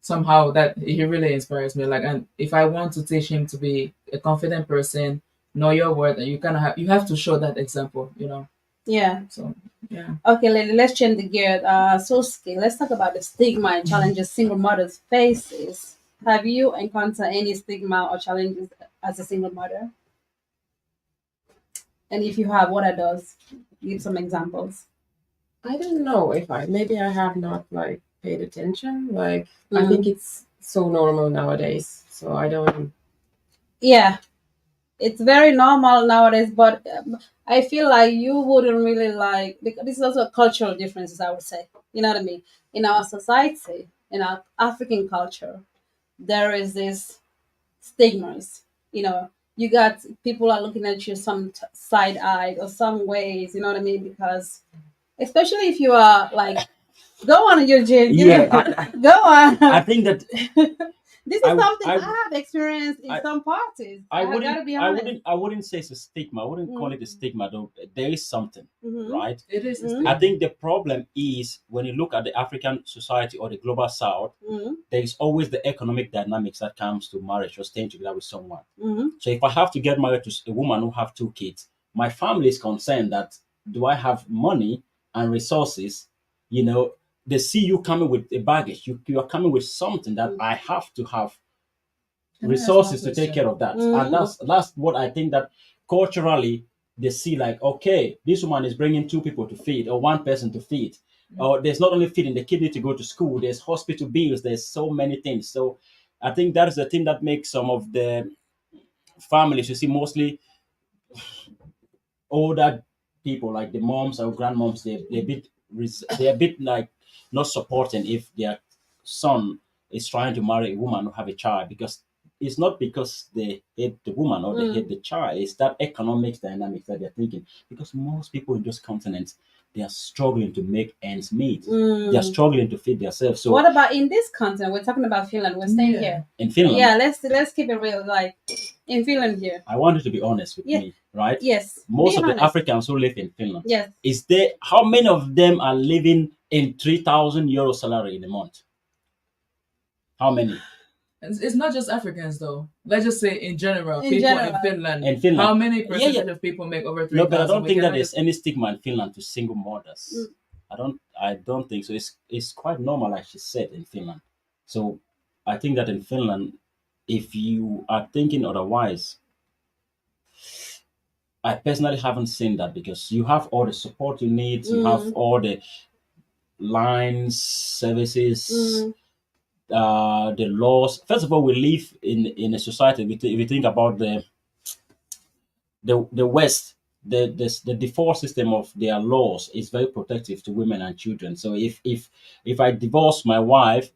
Somehow that he really inspires me. Like, and if I want to teach him to be a confident person, know your worth, and you have to show that example. You know. Yeah. So yeah. Okay, lady. Let's change the gear. Let's talk about the stigma and challenges single mothers faces. Have you encountered any stigma or challenges as a single mother? And if you have, what are those? Give some examples. I don't know if maybe I have not like paid attention. Like I think it's so normal nowadays, so I don't. Yeah, it's very normal nowadays, but I feel like you wouldn't really like, because this is also cultural differences, I would say. You know what I mean? In our society, in our African culture, there is this stigmas. You know, you got people are looking at you some side eyed or some ways. You know what I mean? Because especially if you are like, go on, Eugene. Go on. I think that this is something I have experienced in some parties. I wouldn't say it's a stigma. I wouldn't call it a stigma, though. There is something, right? It is. I think the problem is when you look at the African society or the global South, there is always the economic dynamics that comes to marriage or staying together with someone. So if I have to get married to a woman who have 2 kids, my family is concerned that do I have money and resources? You know, they see you coming with a baggage. You are coming with something that I have to have resources to take care of that. And that's what I think that culturally they see, like, okay, this woman is bringing 2 people to feed or 1 person to feed. Or there's not only feeding, the kid need to go to school, there's hospital bills, there's so many things. So I think that is the thing that makes some of the families, you see, mostly older people like the moms or grandmoms, they're a bit like not supporting if their son is trying to marry a woman or have a child, because it's not because they hate the woman or they hate the child. It's that economic dynamics that they're thinking. Because most people in those continents, they are struggling to make ends meet. They are struggling to feed themselves. So what about in this continent? We're talking about Finland. We're staying here. In Finland? Yeah, let's keep it real. Like in Finland here. I want you to be honest with me, right? Yes. Most of the Africans who live in Finland. Yes. How many of them are living in 3,000 euro salary in a month? How many? It's not just Africans, though. Let's just say in general, in Finland. In Finland, how many percentage of people make over 3,000? No, but I don't think that there's any stigma in Finland to single mothers. I don't think so. It's quite normal, like she said, in Finland. So I think that in Finland, if you are thinking otherwise, I personally haven't seen that, because you have all the support you need, you have all the lines, services, the laws. First of all, we live in a society. If you think about the West, the divorce system of their laws is very protective to women and children. So if I divorce my wife,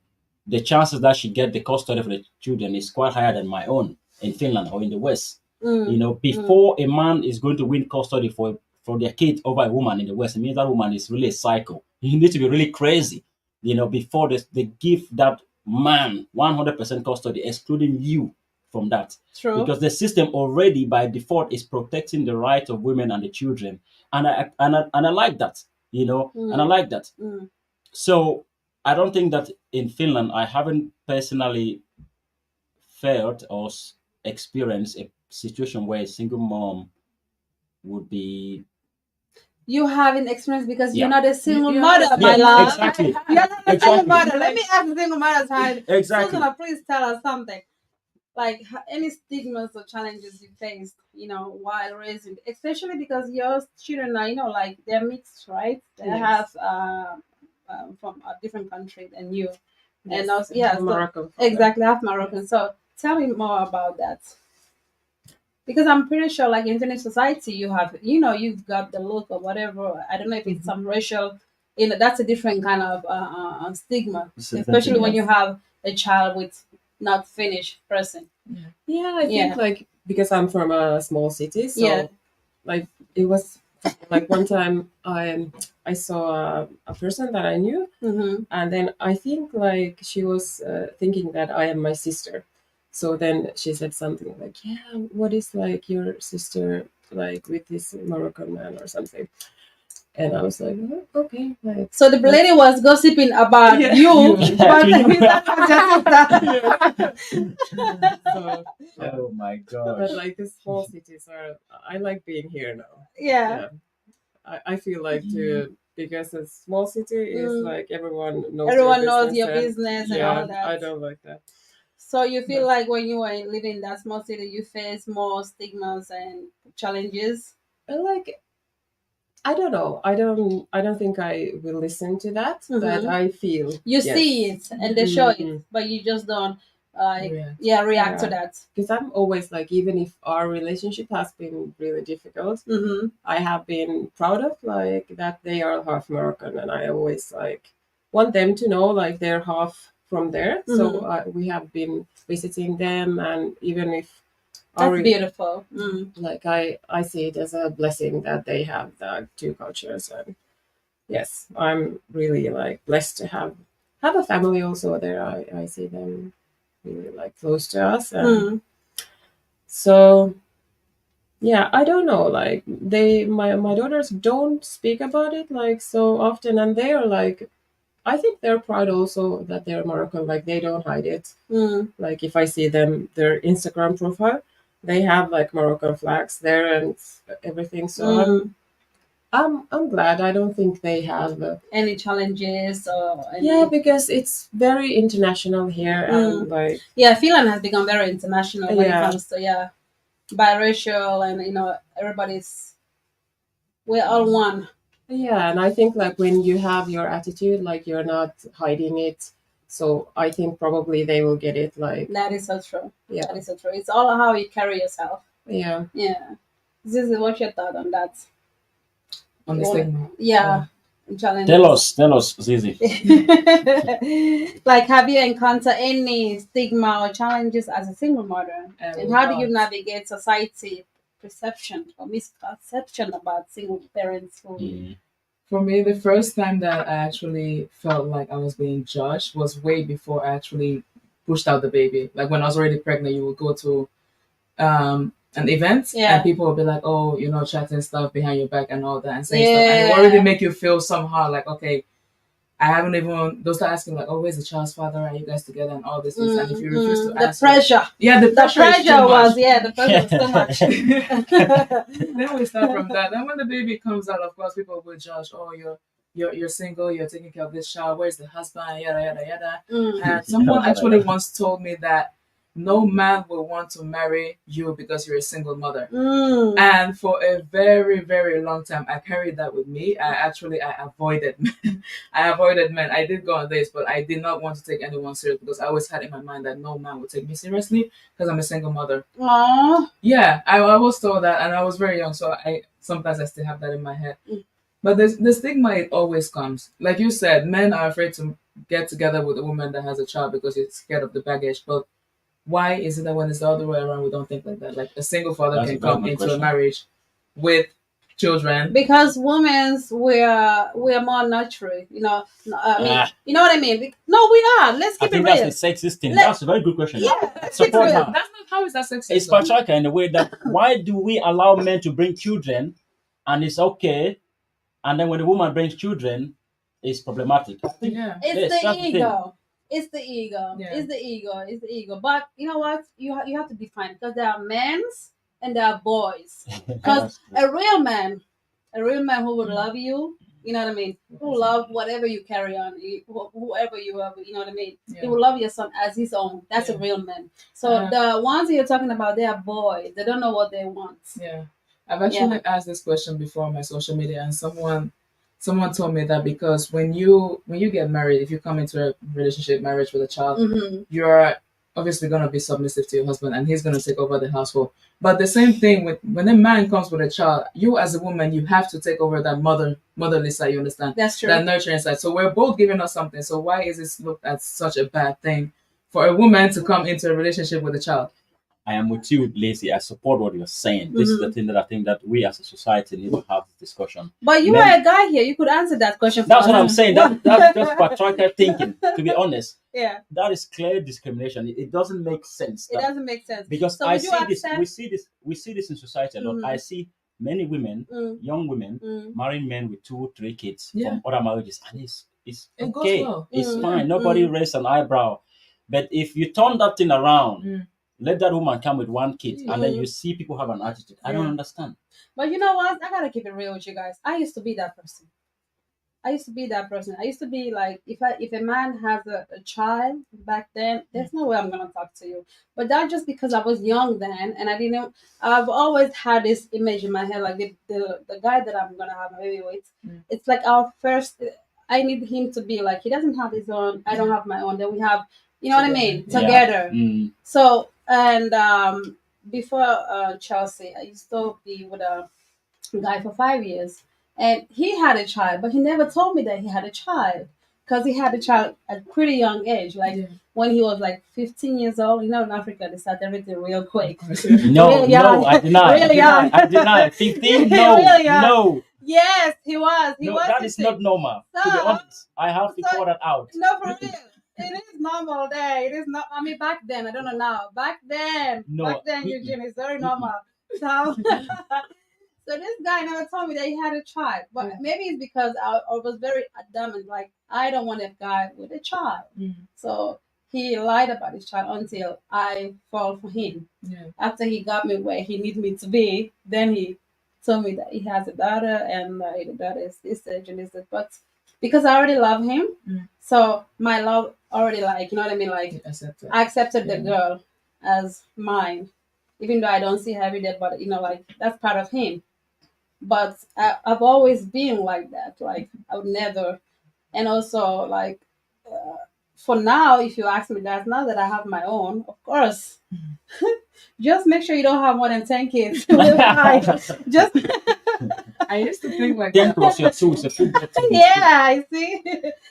the chances that she get the custody of the children is quite higher than my own in Finland or in the West. You know, before a man is going to win custody from for their kid over a woman in the West, it means that woman is really a psycho. You need to be really crazy, before they give that man 100% custody, excluding you from that. True. Because the system already by default is protecting the right of women and the children, and I like that, and I like that. So I don't think that in Finland, I haven't personally felt or experienced a situation where a single mom would be. You haven't experienced because Yeah. you're not a single mother, my Yeah, love. exactly. You're not a single Exactly. mother. Let me ask the single mother side. Exactly. Susanna, please tell us something. Like any stigmas or challenges you faced, while raising, especially because your children are, like they're mixed, right? They have from a different country than you, and also Moroccan. Exactly, half Moroccan. So tell me more about that. Because I'm pretty sure, like in Finnish society, you have, you've got the look or whatever. I don't know if it's some racial, that's a different kind of stigma, especially when you have a child with not Finnish person. Yeah, I think like because I'm from a small city, so like it was like one time I saw a person that I knew, and then I think like she was thinking that I am my sister. So then she said something like, "Yeah, what is like your sister like with this Moroccan man or something?" And I was like, "Oh, okay." Like, so the lady was gossiping about you, but so, oh my god! But like the small cities I like being here now. Yeah. I feel like too, because a small city is like everyone knows your business and all that. I don't like that. So you feel like when you were living in that small city, you face more stigmas and challenges? I don't know. I don't think I will listen to that, but I feel you see it and they show it, but you just don't react to that. Because I'm always like, even if our relationship has been really difficult, I have been proud of like that they are half Moroccan, and I always like want them to know like they're half from there. So we have been visiting them, and even if that's beautiful. Like I see it as a blessing that they have the two cultures, and yes, I'm really like blessed to have a family also there. I see them really like close to us, and so yeah, I don't know, like my daughters don't speak about it like so often, and they are like, I think they're proud also that they're Moroccan, like they don't hide it. Like if I see them, their Instagram profile, they have like Moroccan flags there and everything. So I'm glad. I don't think they have any challenges or because it's very international here, and like Finland has become very international when it comes to biracial, and we're all one. Yeah, and I think like when you have your attitude, like you're not hiding it. So I think probably they will get it. Like that is so true. Yeah, that is so true. It's all how you carry yourself. Yeah. Zizi, what's your thought on that? On the stigma. Challenges. Tell us, Zizi. Like, have you encountered any stigma or challenges as a single mother? And how do you navigate society perception or misconception about single parents? For me, the first time that I actually felt like I was being judged was way before I actually pushed out the baby. Like when I was already pregnant, you would go to an event and people would be like, oh, chatting stuff behind your back and all that and saying stuff. And it already make you feel somehow like, okay, I haven't even, they'll start asking like, oh, where's the child's father? Are you guys together? And all this things. And if you refuse to answer. Pressure. The pressure was too much. Then we start from that. Then when the baby comes out, of course, people will judge, oh, you're single, you're taking care of this child, where's the husband, yada, yada, yada. And someone actually once told me that no man will want to marry you because you're a single mother. And for a very, very long time, I carried that with me. I avoided men. I did go on dates, but I did not want to take anyone serious because I always had in my mind that no man would take me seriously because I'm a single mother. Aww. Yeah, I was told that, and I was very young, so sometimes I still have that in my head. But the stigma, it always comes. Like you said, men are afraid to get together with a woman that has a child because it's scared of the baggage. But why is it that when it's the other way around, we don't think like that? Like a single father can come into a marriage with children. Because women, we're more natural, you know. I mean, you know what I mean? No, we are. Let's keep I think it real. that's the sexist thing. That's a very good question. Yeah, let's support her. That's not how is that sexist. It's patriarchal in the way that why do we allow men to bring children, and it's okay, and then when the woman brings children, it's problematic. I think It's that's the ego. It's the ego. Yeah. It's the ego. It's the ego. But you know what? You have to define, because there are men's and there are boys. Because a real man who would love you, you know what I mean, who will love whatever you carry on, whoever you are, you know what I mean. He will love your son as his own. That's a real man. So the ones that you're talking about, they are boys. They don't know what they want. Yeah, I've actually asked this question before on my social media, and someone told me that because when you get married, if you come into a relationship, marriage with a child, you're obviously going to be submissive to your husband, and he's going to take over the household. But the same thing when a man comes with a child, you as a woman, you have to take over that motherly side. You understand? That's true. That nurturing side. So we're both giving us something. So why is this looked at such a bad thing for a woman to come into a relationship with a child? I am with you, Lacey. I support what you're saying. This is the thing that I think that we as a society need to have this discussion. But you are a guy here. You could answer that question. That's what I'm saying. That's just patriarchal thinking, to be honest. Yeah. That is clear discrimination. It doesn't make sense. It doesn't make sense. Because so I see this, we see this in society a lot. I see many women, young women, marrying men with 2-3 kids from other marriages. And it's okay. Well. It's fine. Nobody raised an eyebrow. But if you turn that thing around, let that woman come with 1 kid, and then you see people have an attitude. I don't understand. But you know what? I gotta keep it real with you guys. I used to be that person. I used to be like, if a man has a child back then, there's no way I'm gonna talk to you. But that's just because I was young then, and I didn't. I've always had this image in my head, like the guy that I'm gonna have my baby with. It's like our first. I need him to be like, he doesn't have his own. I don't have my own. Then we have, you know what I mean, together. So. And before Chelsea, I used to be with a guy for 5 years, and he had a child, but he never told me that he had a child, because he had a child at a pretty young age, like when he was like 15 years old. You know, in Africa, they start everything real quick. No, I deny. Really young. I deny. 15? No, really no. Yes, he was. He was. That is not normal. To be honest, I have to call that out. No, for real. It is normal there. It is not. I mean, back then, I don't know now. Back then, Eugene, it's very normal. So, so this guy never told me that he had a child. But maybe it's because I was very adamant. Like, I don't want a guy with a child. So he lied about his child until I fall for him. After he got me where he needed me to be, then he told me that he has a daughter, and the daughter is this age and this. But because I already love him, so my love already, like, you know what I mean, like, I accepted the girl as mine, even though I don't see her every day, but you know, like, that's part of him. But I've always been like that, like, I would never. And also, like, for now, if you ask me that, now that I have my own, of course, just make sure you don't have more than 10 kids. Just I used to think like 10 plus your 2 is a full. Yeah, I see.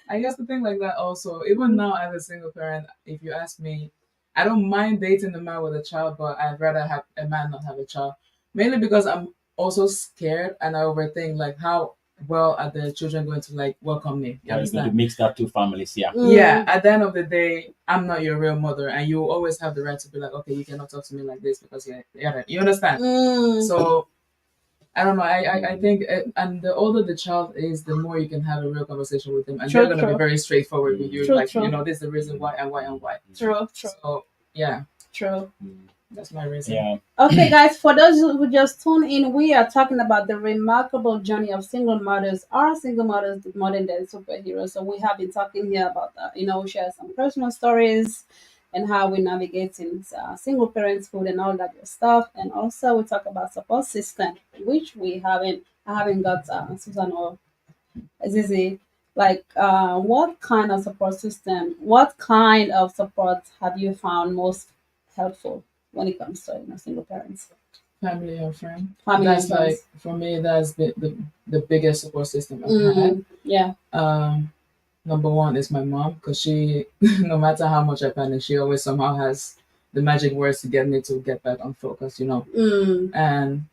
I used to think like that also. Even now, as a single parent, if you ask me, I don't mind dating a man with a child, but I'd rather have a man not have a child. Mainly because I'm also scared, and I overthink like how well are the children going to like welcome me. You understand? To mix that 2 families, Yeah. At the end of the day, I'm not your real mother, and you always have the right to be like, okay, you cannot talk to me like this because you understand. So I don't know. I think, and the older the child is, the more you can have a real conversation with them, and they're going to be very straightforward with you. You know, this is the reason why and why and why. True. So yeah. True. That's my reason. Yeah. Okay, guys, for those who just tune in, we are talking about the remarkable journey of single mothers. Are single mothers more than superheroes? So we have been talking here about, we share some personal stories and how we're navigating single parenthood and all that good stuff. And also we talk about support system, which I haven't got Susan or Zizi. Like, what kind of support have you found most helpful when it comes to single parents? Family and friends. That's like, for me, that's the biggest support system I've had. Yeah. Number one is my mom, because she, no matter how much I panic, she always somehow has the magic words to get me to get back on focus, And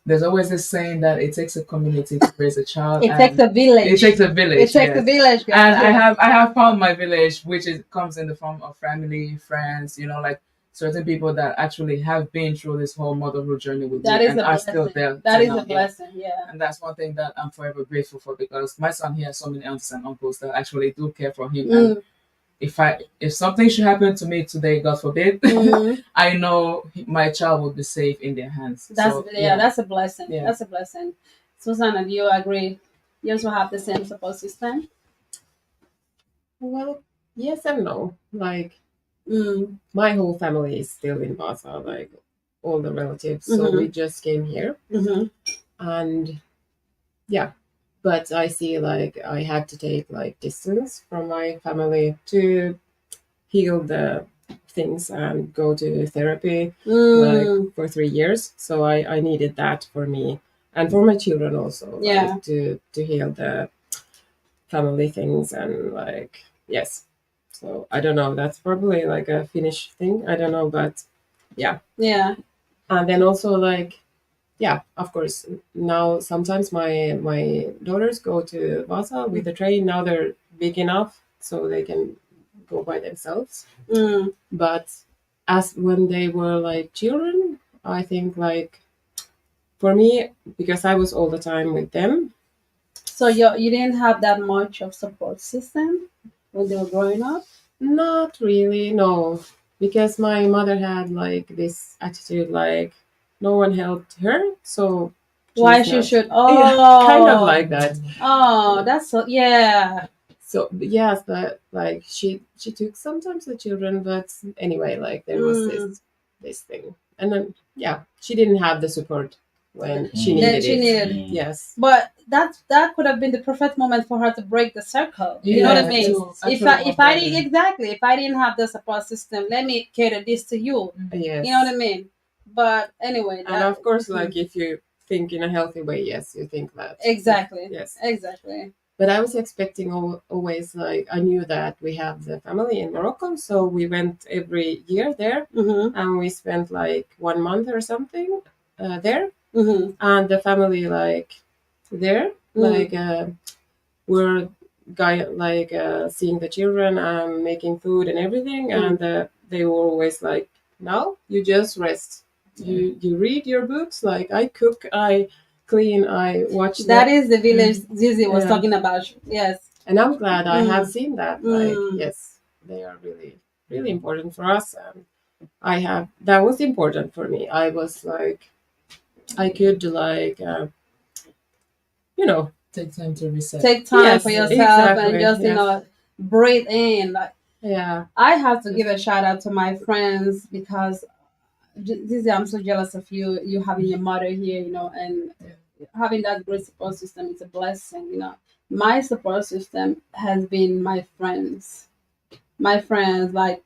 there's always this saying that it takes a community to raise a child. It takes a village. It takes a village. It takes a village. And I have found my village, which comes in the form of family, friends, like certain people that actually have been through this whole motherhood journey with me and are still there. That is a blessing, And that's one thing that I'm forever grateful for, because my son, he has so many aunts and uncles that actually do care for him. And if something should happen to me today, God forbid, I know my child will be safe in their hands. That's a blessing. Yeah. That's a blessing. Susanna, do you agree? You also have the same support system? Well, yes and no. Like, my whole family is still in Vasa, like all the relatives. So we just came here. And yeah, but I see like I had to take like distance from my family to heal the things and go to therapy like for 3 years. So I needed that for me and for my children also, like, to heal the family things and like, yes. So I don't know, that's probably like a Finnish thing, I don't know, but yeah. And then also like, yeah, of course, now sometimes my daughters go to Vasa with the train. Now they're big enough so they can go by themselves. But as when they were like children, I think like for me, because I was all the time with them. So you didn't have that much of support system when they were growing up? Not really, no, because my mother had like this attitude like no one helped her, so why she should? Kind of like that. Oh, that's so, yeah. So yes, that like she took sometimes the children, but anyway, like there was this thing, and then she didn't have the support when she needed it. Yes, but that could have been the perfect moment for her to break the circle. You know what I mean? If I didn't have the support system, let me cater this to you. Yes. You know what I mean? But anyway, and of course, like if you think in a healthy way, yes, you think that exactly. Yes, exactly. But I was expecting always, like, I knew that we have the family in Morocco, so we went every year there, and we spent like 1 month or something there, and the family like there, like we're seeing the children and making food and everything, and they were always like, "Now you just rest, you read your books, like I cook, I clean, I watch." That is the village Zizi was talking about. Yes. And I'm glad I have seen that. Like, yes, they are really, really important for us. And that was important for me. I was like, I could like, take time to reset. Take time for yourself and just, breathe in. Like, I have to give a shout out to my friends because Zizi, I'm so jealous of you having your mother here, and having that great support system is a blessing. My support system has been my friends. Like,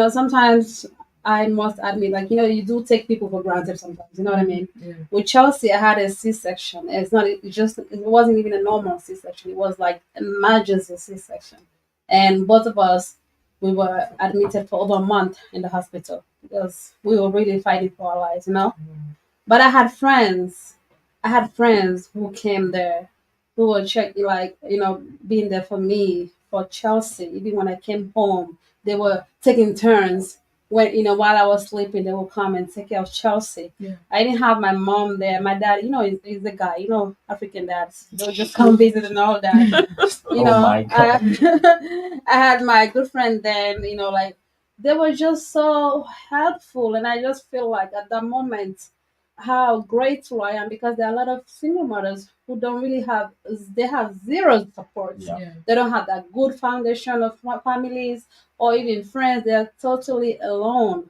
sometimes I must admit, like, you do take people for granted sometimes. You know what I mean? With Chelsea, I had a C-section. It wasn't even a normal C-section. It was like an emergency C-section, and both of us, we were admitted for over a month in the hospital because we were really fighting for our lives. But I had friends who came there, who were being there for me, for Chelsea. Even when I came home, they were taking turns. When while I was sleeping, they would come and take care of Chelsea. I didn't have my mom there. My dad, he's the guy. African dads, they'll just come visit and all that. My God. I had my good friend then. Like, they were just so helpful, and I just feel like at that moment how grateful I am, because there are a lot of single mothers who don't really they have zero support. They don't have that good foundation of families or even friends. They're totally alone,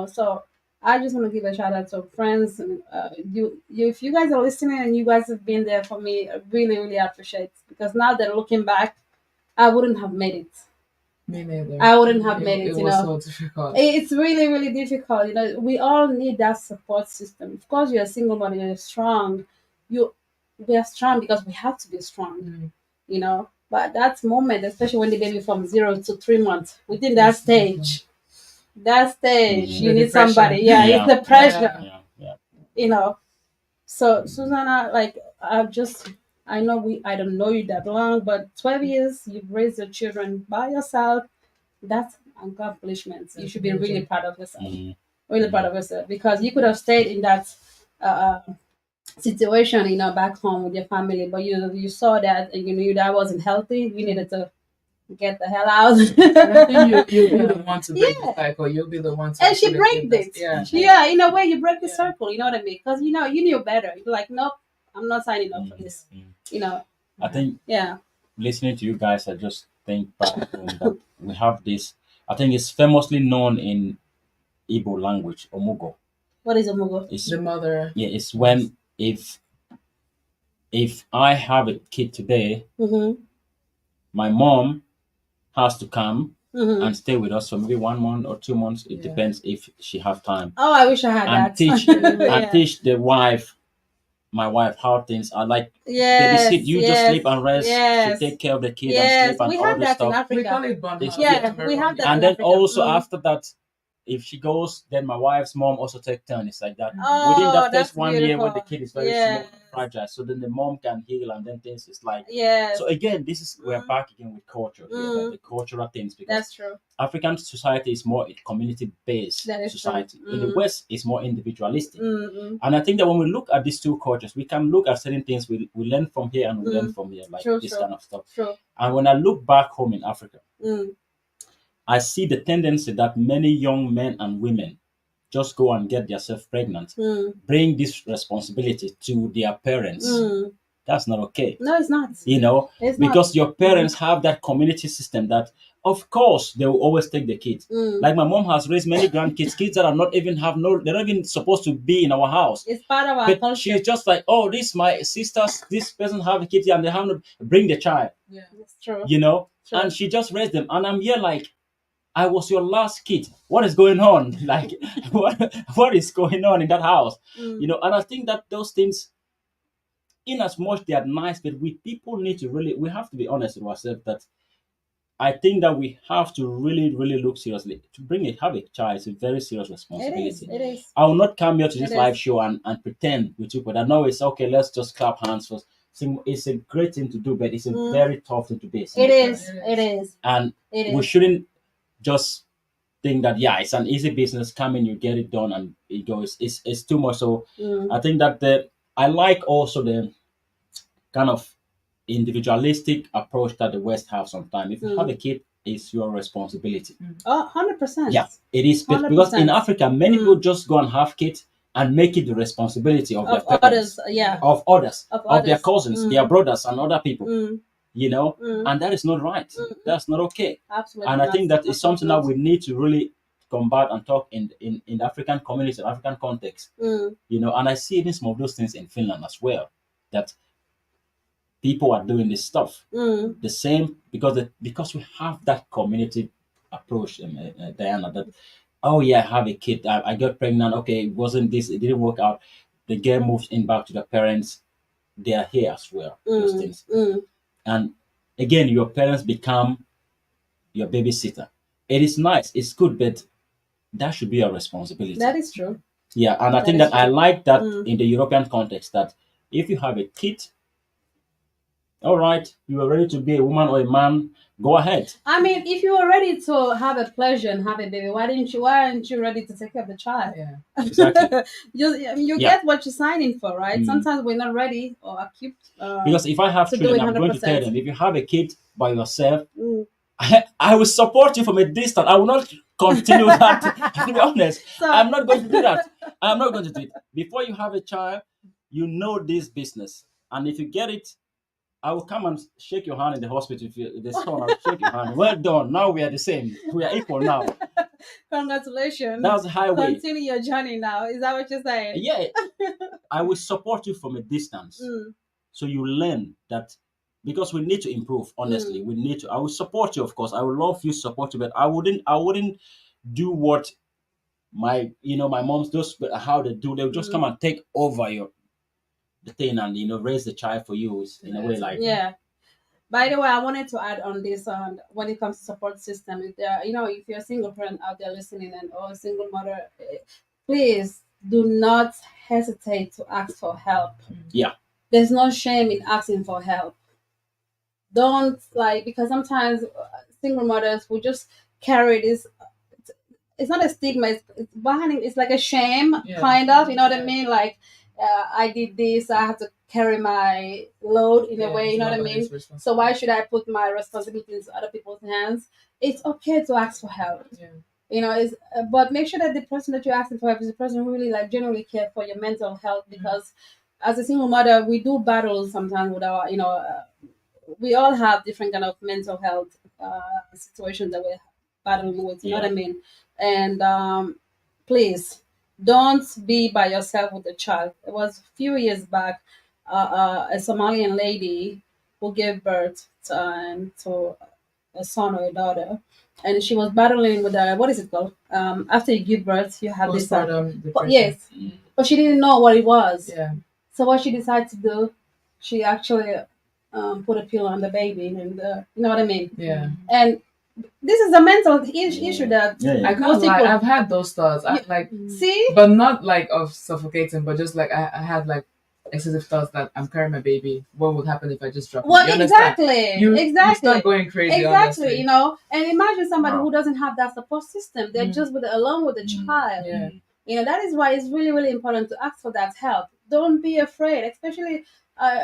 so I just want to give a shout out to friends. And if you guys are listening and you guys have been there for me, I really, really appreciate it, because now that looking back, I wouldn't have made it. Me neither. I wouldn't have made it. It was so difficult. It's really, really difficult. We all need that support system. Of course, you're a single mother, you're strong. We are strong because we have to be strong. But that moment, especially when the baby from 0 to 3 months, within that stage, you need somebody. It's the pressure. So Susanna, like I don't know you that long, but 12 years you've raised your children by yourself. That's accomplishments. You should be really proud of yourself. Mm. Really proud of yourself because you could have stayed in that uh, situation, back home with your family, but you saw that and you knew that wasn't healthy. You needed to get the hell out. And I think you'll be the one to break the Yeah. cycle. You'll be the one to And she actually broke give it. that. Yeah, in a way, you break the Yeah. circle. You know what I mean? Because you knew better. You're like, nope, I'm not signing up for this. I think Yeah. listening to you guys, I just think back home that we have this. I think it's famously known in Igbo language, omugo. What is a mugo? It's The mother. yeah, it's when if I have a kid today, Mm-hmm. my mom has to come Mm-hmm. and stay with us for maybe 1 month or 2 months. It Yeah. depends if she have time. Oh, I wish I had And that. teach Yeah. and teach my wife how things are like. Yes. Babysit, you just sleep and rest. Yes. She take care of the kid Yes. and sleep and We all have this that in stuff. We call Africa. it bun It's- house. Yeah, we have that. And in then Africa. also Mm. after that, if she goes, then my wife's mom also take turn. It's like that. Oh, Within that that's first 1 year when the beautiful. kid is very Yes. small, fragile, so then the mom can heal and then things is like. Yes. So again, this is we're Mm. back again with culture here, Mm. the cultural things, because That's true. African society is more a community-based That is society. true. In the Mm. West, it's more individualistic. Mm-mm. And I think that when we look at these two cultures, we can look at certain things we learn from here and we learn from here, like True, this true. kind of stuff. True. And when I look back home in Africa, Mm. I see the tendency that many young men and women just go and get themselves pregnant, Mm. bring this responsibility to their parents. Mm. That's not okay. No, it's not. It's Because your parents have that community system that, of course, they will always take the kids. Mm. Like my mom has raised many grandkids, kids that are not even they're not even supposed to be in our house. It's part of our But culture. she's just like, oh, this my sisters, this person have a kid here and they have to bring the child, Yeah. It's true. True. True. And she just raised them. And I'm here like, I was your last kid. What is going on? Like, what is going on in that house? Mm. And I think that those things, in as much they are nice, but people need to we have to be honest with ourselves that I think that we have to really, really look seriously. To have a child is a very serious responsibility. It is. I will not come here to this It live is. show and pretend with you, but I know it's okay, let's just clap hands first. It's a great thing to do, but it's a very tough thing to be. It is. It is. And It we is. shouldn't just think that, yeah, it's an easy business, come in, you get it done, and it goes. It's too much. So Mm. I think that I like also the kind of individualistic approach that the West have sometimes. If you have a kid, it's your responsibility. Oh, 100%. Yeah, it is. Because in 100%. Africa, many people just go and have kids and make it the responsibility of their Of parents, others. Yeah. of others, Of of their others. cousins, their brothers, and other people. Mm. And that is not right. That's not okay. Absolutely. And I not. think that is something that Absolutely we need to really combat and talk in the African community, African context. not. And I see even some of those things in Finland as well. That people are doing this stuff. The same because we have that community approach, Diana. That I have a kid. I got pregnant. Okay, it wasn't this. It didn't work out. The girl moves in back to the parents. They are here as well. Those things. And again, your parents become your babysitter. It is nice. It's good, but that should be your responsibility. That is true. Yeah, and I think is that I true. like that in the European context that if you have a kid, all right, you are ready to be a woman or a man, go ahead. I mean, if you are ready to have a pleasure and have a baby, why aren't you ready to take care of the child? Yeah. Exactly. You get what you're signing for, right? Sometimes we're not ready or equipped. Because if I have to do children, it I'm going to tell 100%. them, if you have a kid by yourself, Mm. I will support you from a distance. I will not continue that. To be honest, So- I'm not going to do that. I'm not going to do it. Before you have a child, you know this business. And if you get it, I will come and shake your hand in the hospital. If the son, I'll shake your hand. Well done. Now we are the same. We are equal now. Congratulations. That's the highway. Continue your journey now. Is that what you're saying? Yeah. I will support you from a distance. So you learn that because we need to improve, honestly. We need to. I will support you, of course. I will love you, support you, but I wouldn't do what my moms do, how they do. They'll just come and take over the thing and raise the child for you in a way like Yeah. By the way, I wanted to add on this when it comes to support system. If if you're a single parent out there listening or a single mother, please do not hesitate to ask for help. Yeah. There's no shame in asking for help. Don't because sometimes single mothers will just carry this. It's not a stigma. It's like a shame, kind of. You know what I mean? Like, I did this. I have to carry my load in a way. You know what I mean? So why should I put my responsibilities in other people's hands? It's okay to ask for help. Yeah. You know, but make sure that the person that you're asking for help is a person who really genuinely care for your mental health. Because as a single mother, we do battle sometimes with our, we all have different kind of mental health situations that we're battling with. You know what I mean? And please don't be by yourself with a child. It was a few years back, a Somalian lady who gave birth to a son or a daughter, and she was battling with what is it called? After you give birth, you have this. Yes, but she didn't know what it was. Yeah. So what she decided to do, she actually put a pill on the baby, and you know what I mean. Yeah. And this is a mental issue that I can't lie. I've had those thoughts. See, but not like of suffocating, but just like I had like excessive thoughts that I'm carrying my baby. What would happen if I just drop it? You exactly. You start going crazy. Exactly. Honestly. You know, and imagine somebody who doesn't have that support system. They're just alone with the child. Yeah. You know, that is why it's really, really important to ask for that help. Don't be afraid, especially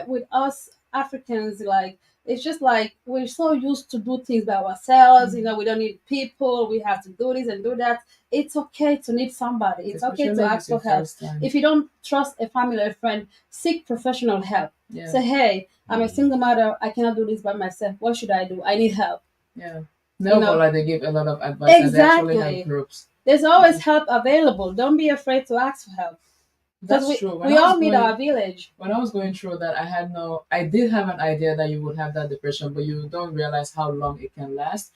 with us Africans. Like, it's just like we're so used to do things by ourselves. You know, we don't need people. We have to do this and do that. It's okay to need somebody. It's okay to ask for help. If you don't trust a family or a friend, seek professional help. Yeah. Say, hey, I'm a single mother. I cannot do this by myself. What should I do? I need help. Yeah. No, they give a lot of advice. Exactly. And they actually have groups. There's always help available. Don't be afraid to ask for help. That's true. We all need our village. When I was going through that, I did have an idea that you would have that depression, but you don't realize how long it can last.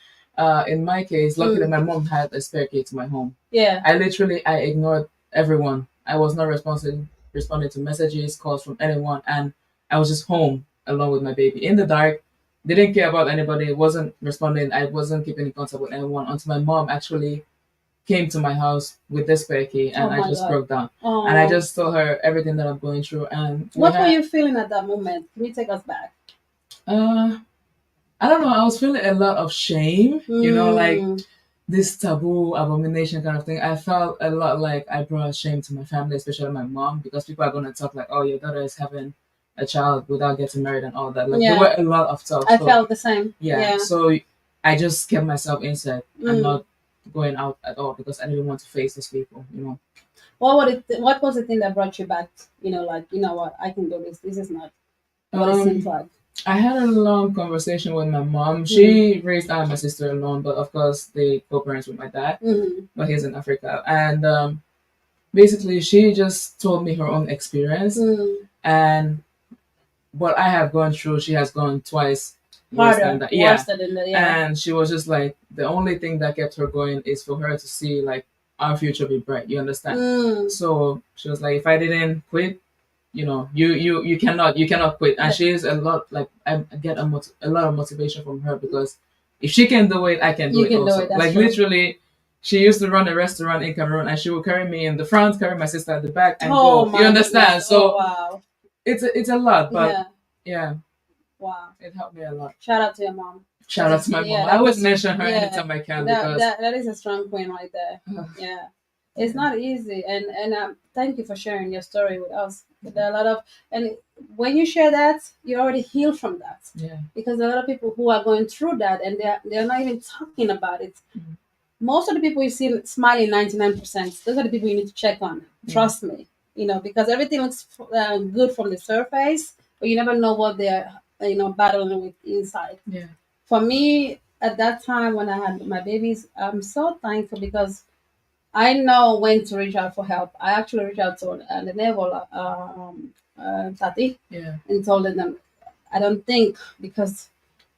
In my case, luckily my mom had a spare key to my home. Yeah. I ignored everyone. I was not responding to messages, calls from anyone, and I was just home alone with my baby in the dark. Didn't care about anybody, wasn't responding, I wasn't keeping in contact with anyone until my mom actually came to my house with this spare key, and I just broke down. And I just told her everything that I'm going through. And what were you feeling at that moment? Can you take us back? I don't know. I was feeling a lot of shame, you know, like this taboo, abomination kind of thing. I felt a lot like I brought shame to my family, especially my mom, because people are going to talk like, oh, your daughter is having a child without getting married and all that. Like, there were a lot of talk. I felt the same. Yeah. So I just kept myself inside and not going out at all because I didn't want to face these people, you know. What was the thing that brought you back? You know, like, you know what, I can do this. This is not what it seems like. I had a long conversation with my mom. She raised I and my sister alone, but of course they co-parents with my dad, but he's in Africa. And basically she just told me her own experience and what I have gone through, she has gone twice worse than that. And she was just like, the only thing that kept her going is for her to see like our future be bright. You understand? So she was like, if I didn't quit, you know, you cannot quit. And she is a lot like I get a lot of motivation from her because if she can do it, I can do it also. Like true. Literally, she used to run a restaurant in Cameroon, and she would carry me in the front, carry my sister at the back, and go. You understand? So wow. It's a lot, but yeah. Wow. It helped me a lot. Shout out to your mom. Shout out to my mom. I always mention her anytime I can because that is a strong point right there. Yeah. It's not easy, and thank you for sharing your story with us. There are a lot of, and when you share that, you already heal from that. Yeah. Because there are a lot of people who are going through that, and they're not even talking about it. Most of the people you see smiling 99%, those are the people you need to check on. Trust me, you know, because everything looks good from the surface, but you never know what they're battling with inside. Yeah. For me, at that time when I had my babies, I'm so thankful because I know when to reach out for help. I actually reached out to the naval Tati and told them I don't think, because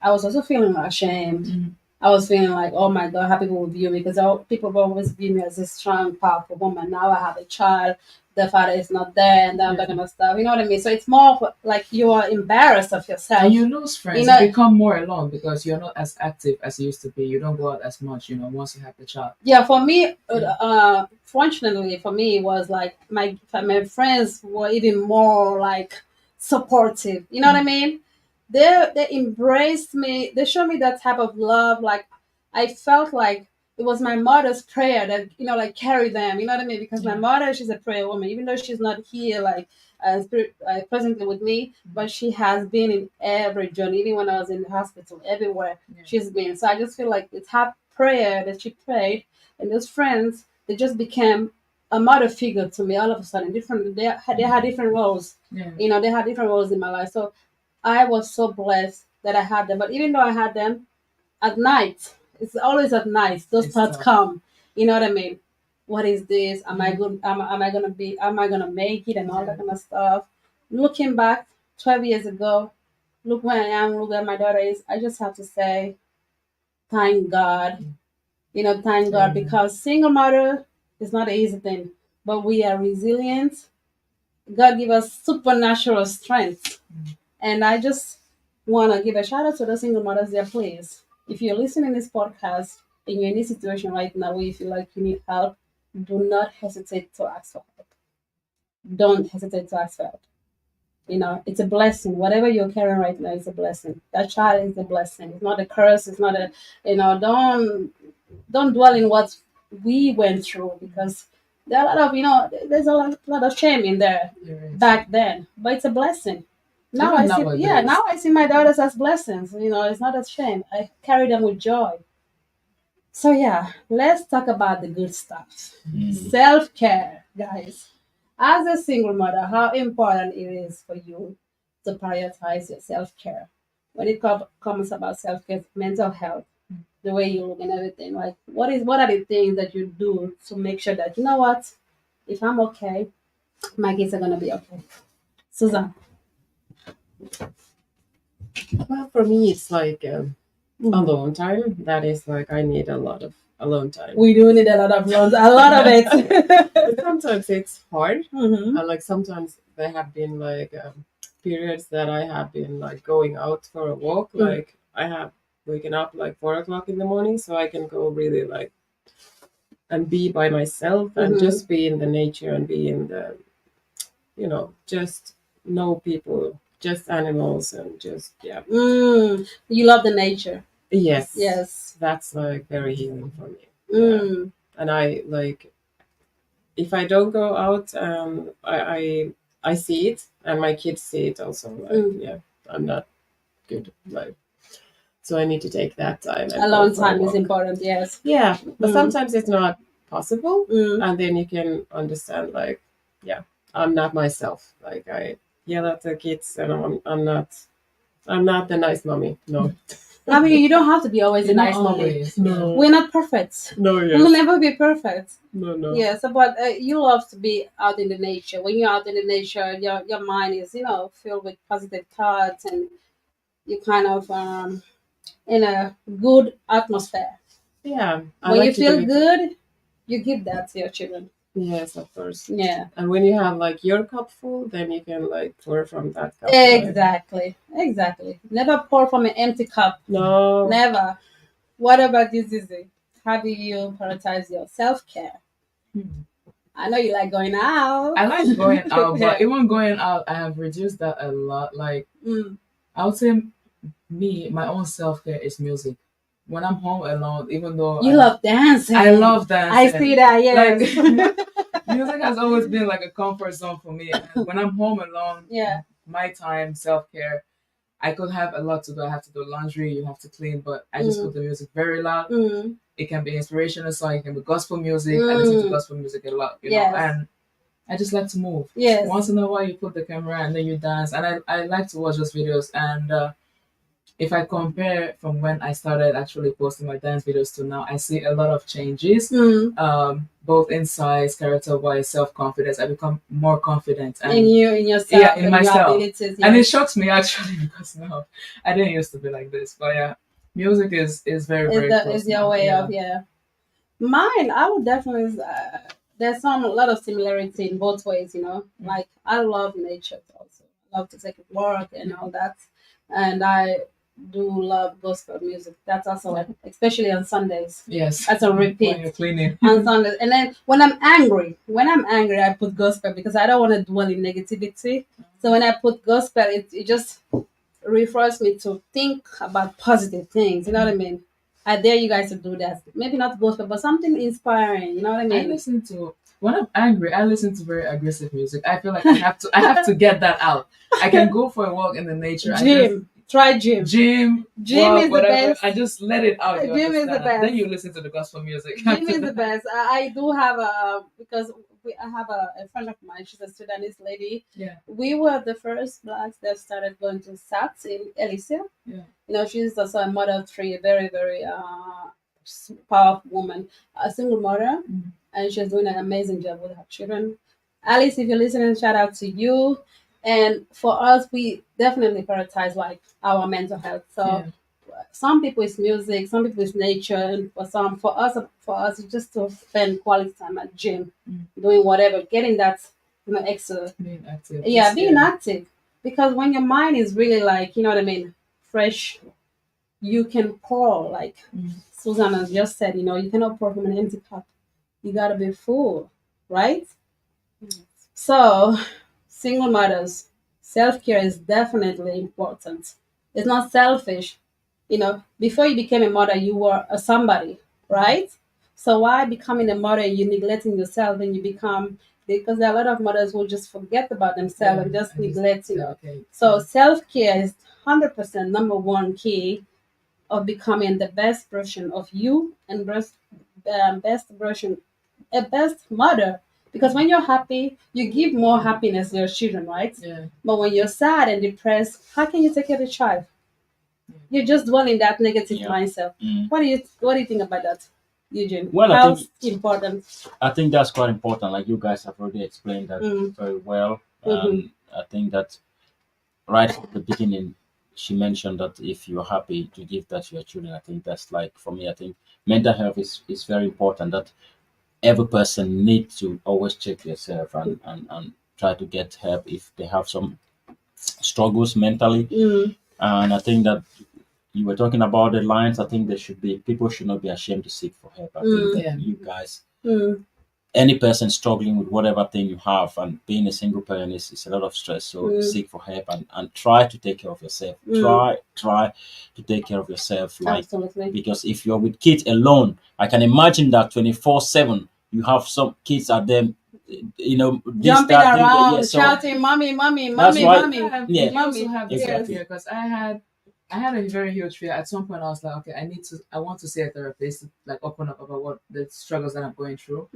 I was also feeling ashamed. I was feeling like, oh my God, how people will view me, because people will always view me as a strong, powerful woman. Now I have a child, the father is not there, and that kind of stuff. You know what I mean? So it's more of like you are embarrassed of yourself. And you lose friends. You become more alone because you're not as active as you used to be. You don't go out as much, once you have the child. Yeah, for me, fortunately for me, it was like my friends were even more like supportive. You know what I mean? They embraced me. They showed me that type of love. Like I felt like it was my mother's prayer that like carried them. You know what I mean? Because my mother, she's a prayer woman, even though she's not here like presently with me, but she has been in every journey. Even when I was in the hospital, everywhere she's been. So I just feel like it's her prayer that she prayed, and those friends, they just became a mother figure to me all of a sudden. They had different roles. They had different roles in my life. So I was so blessed that I had them. But even though I had them at night, it's always at night those thoughts come. You know what I mean? What is this? Am I good? Am I gonna make it, and all that kind of stuff? Looking back 12 years ago, look where I am, look where my daughter is. I just have to say, thank God. Thank God, because single mother is not an easy thing, but we are resilient. God give us supernatural strength. And I just want to give a shout out to the single mothers there, please. If you're listening to this podcast and you're in this situation right now where you feel like you need help, do not hesitate to ask for help. Don't hesitate to ask for help. It's a blessing. Whatever you're carrying right now is a blessing. That child is a blessing. It's not a curse. It's not a, don't dwell in what we went through, because there are a lot of, there's a lot of shame in there back then, but it's a blessing. Now I see my daughters as blessings. It's not a shame. I carry them with joy. So yeah, let's talk about the good stuff. Self-care, guys. As a single mother, how important it is for you to prioritize your self-care. When it comes about self-care, mental health, the way you look and everything. Like, what are the things that you do to make sure that, you know what, if I'm okay, my kids are gonna be okay. Susan. Well, for me, it's like alone time. That is like I need a lot of alone time. We do need a lot of it. But sometimes it's hard. And like sometimes there have been like periods that I have been like going out for a walk. Like I have waking up like 4 o'clock in the morning, so I can go really like and be by myself and just be in the nature and be in the, just know people, just animals, and just You love the nature. Yes. That's like very healing for me. And I like, if I don't go out, I see it, and my kids see it also. Like, I'm not good. Like, so I need to take that time. Alone time is important. Yes. Yeah, but sometimes it's not possible, and then you can understand. Like, I'm not myself. Like I yell at the kids, and I'm not the nice mommy. No. I mean, you don't have to be always a nice mommy. No. We're not perfect. No, yes. We'll never be perfect. No. Yes, but you love to be out in the nature. When you're out in the nature, your mind is, filled with positive thoughts, and you kind of in a good atmosphere. Yeah. When you feel good, you give that to your children. Yes, of course. Yeah. And when you have like your cup full, then you can like pour from that cup. Exactly. Never pour from an empty cup. No. Never. What about you, Zizi? How do you prioritize your self-care? I know you like going out. I like going out, but even going out, I have reduced that a lot. Like, I would say my own self-care is music. When I'm home alone, even though you love dancing. I love dancing. I see that, yes. Like, music has always been like a comfort zone for me. And when I'm home alone, my time, self-care, I could have a lot to do. I have to do laundry, you have to clean, but I just put the music very loud. It can be inspirational song, it can be gospel music. I listen to gospel music a lot, you know, and I just like to move. Yes. Once in a while, you put the camera and then you dance, and I like to watch those videos. And if I compare from when I started actually posting my dance videos to now, I see a lot of changes, both in size, character-wise, self-confidence. I become more confident. And in yourself. Yeah, in myself. And it shocks me actually, because now I didn't used to be like this. But yeah, Music is very close. Is your way of Mine, I would definitely. There's a lot of similarity in both ways, Like I love nature also. I love to take a walk and all that, and I do love gospel music. That's also especially on Sundays. Yes. That's a repeat. When you're cleaning. On Sundays, and then when I'm angry, I put gospel because I don't want to dwell in negativity. So when I put gospel, it just refers me to think about positive things. You know what I mean? I dare you guys to do that. Maybe not gospel, but something inspiring. You know what I mean? When I'm angry, I listen to very aggressive music. I feel like I have to get that out. I can go for a walk in the nature. Try gym. Gym Is whatever. the best. I just let it out. Gym is the best. Then you listen to the gospel music. Gym is the best. I do have I have a friend of mine. She's a Sudanese lady. Yeah. We were the first blacks that started going to SATs in Elysee. Yeah. She's also a mother of three, a very, very powerful woman, a single mother, and she's doing an amazing job with her children. Alice, if you're listening, shout out to you. And for us, we definitely prioritize like our mental health. So some people it's music, some people it's nature, and for us, it's just to spend quality time at gym, doing whatever, getting that extra. Being active. Being active, because when your mind is really like fresh, you can pour like Susanna just said. You cannot pour from an empty cup. You gotta be full, right? So, single mothers, self-care is definitely important. It's not selfish. Before you became a mother, you were a somebody, right? So why becoming a mother, you neglecting yourself and you become, because there are a lot of mothers who just forget about themselves and just neglect, So self-care is 100% number one key of becoming the best version of you and best version, a best mother. Because when you're happy, you give more happiness to your children, right? Yeah. But when you're sad and depressed, how can you take care of the child? You're just dwelling that negative mindset. What do you think about that, Eugene? Well, How important? I think that's quite important. Like you guys have already explained that very well. I think that right at the beginning, she mentioned that if you're happy to give that to your children, I think that's like, for me, I think mental health is very important. That every person needs to always check yourself and try to get help if they have some struggles mentally. And I think that you were talking about the lines. I think people should not be ashamed to seek for help. I think that you guys, any person struggling with whatever thing you have, and being a single parent is a lot of stress. So seek for help and try to take care of yourself. Try to take care of yourself. Absolutely. Because if you're with kids alone, I can imagine that 24/7 you have some kids at them, jumping around, shouting, "Mommy, mommy, mommy, mommy." You also have this fear, because I had a very huge fear. At some point, I was like, okay, I want to see a therapist, like open up about what the struggles that I'm going through.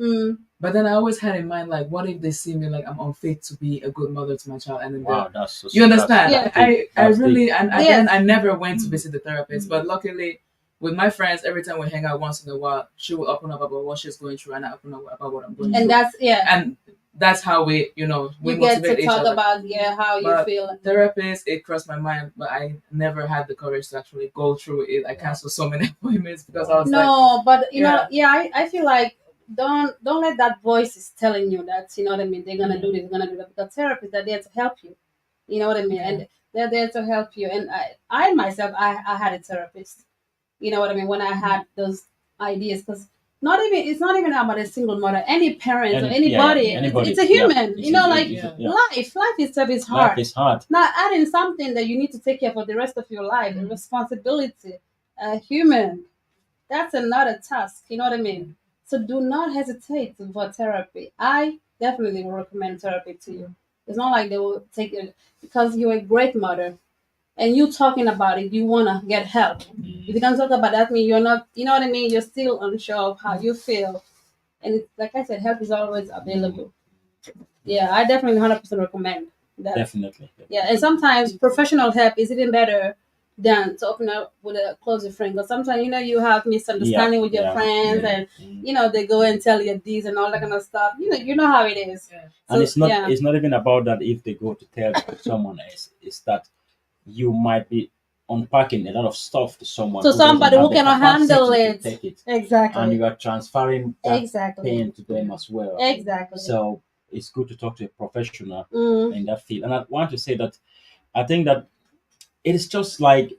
But then I always had in mind, like, what if they see me like I'm unfit to be a good mother to my child? And then that's so you understand? Then I never went to visit the therapist, but luckily, with my friends, every time we hang out once in a while, she will open up about what she's going through, and I open up about what I'm going through. And that's how we we motivate get to each talk other. about how you feel. Therapist, it crossed my mind, but I never had the courage to actually go through it. I canceled so many appointments because I was I feel like don't let that voice is telling you that they're gonna do this, they're gonna do that, because therapists are there to help you. You know what I mean? And they're there to help you. And I myself, I had a therapist. You know what I mean? When I had those ideas, because it's not even about a single mother. Any parent or anybody, it's a human. Life itself is hard. Life is hard. Now adding something that you need to take care for the rest of your life, a responsibility, a human, that's another task. You know what I mean? So do not hesitate for therapy. I definitely will recommend therapy to you. It's not like they will take it because you're a great mother. And you talking about it, you want to get help. If you don't talk about that, mean you're not, you know what I mean? You're still unsure of how you feel. And it's, like I said, help is always available. Yeah, I definitely 100% recommend that. Definitely. Yeah, and sometimes professional help is even better than to open up with a closer friend. Because sometimes, you have misunderstanding with your friends and, they go and tell you this and all that kind of stuff. You know how it is. Yeah. And so, it's not even about that if they go to tell someone else. It's that you might be unpacking a lot of stuff to someone So who doesn't somebody have who the cannot capacity handle to it. take it, Exactly. and you are transferring that Exactly. pain to them as well. Exactly. So it's good to talk to a professional Mm. in that field. And I want to say that I think that it is just like,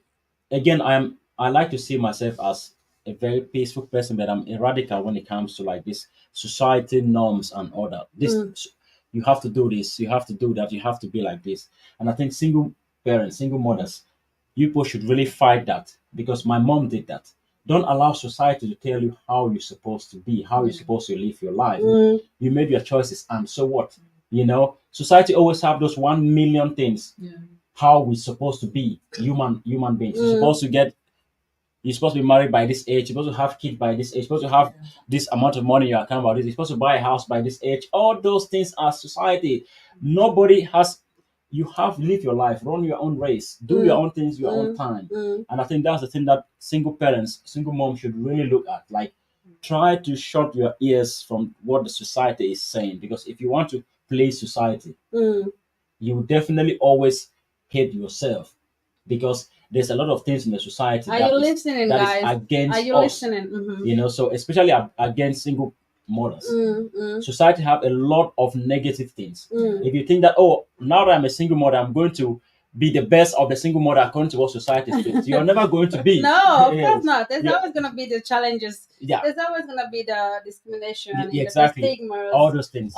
again, I like to see myself as a very peaceful person, but I'm a radical when it comes to like this society norms and order. You have to do this, you have to do that, you have to be like this. And I think single parents, single mothers, people should really fight that, because my mom did that. Don't allow society to tell you how you're supposed to be, how you're supposed to live your life. You made your choices, and so what? Society always have those 1 million things how we're supposed to be human beings. You're supposed to be married by this age. You're supposed to have kids by this age. You're supposed to have this amount of money in your account by this. You're supposed to buy a house by this age. All those things are society. Nobody has. You have to live your life, run your own race, do your own things, your own time. And I think that's the thing that single parents, single moms should really look at. Like, try to shut your ears from what the society is saying. Because if you want to please society, you will definitely always hate yourself, because there's a lot of things in the society Are that you is listening, that is guys? against Are you us. listening? So especially against single mothers. Society have a lot of negative things. If you think that, oh, now that I'm a single mother, I'm going to be the best of the single mother according to what society thinks, you're never going to be. No, of Yes. course not. There's Yeah. always going to be the challenges. Yeah. There's always going to be the discrimination, Exactly. the stigmas, All those things.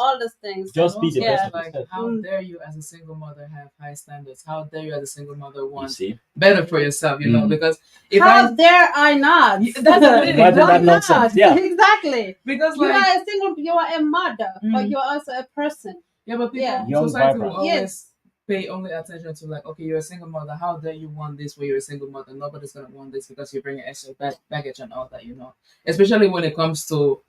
Just be the best of like, yourself. how dare you as a single mother have high standards? How dare you as a single mother You want see? better for yourself? Because if how dare I not? That's the thing. Imagine Why that nonsense. not? Yeah. Exactly. because You like are a single. You are a mother, but you are also a person. but people Young, society vibrant. will always Yes. pay only attention to like, okay, you're a single mother. How dare you want this when you're a single mother? Nobody's gonna want this because you bring extra baggage and all that. Especially when it comes to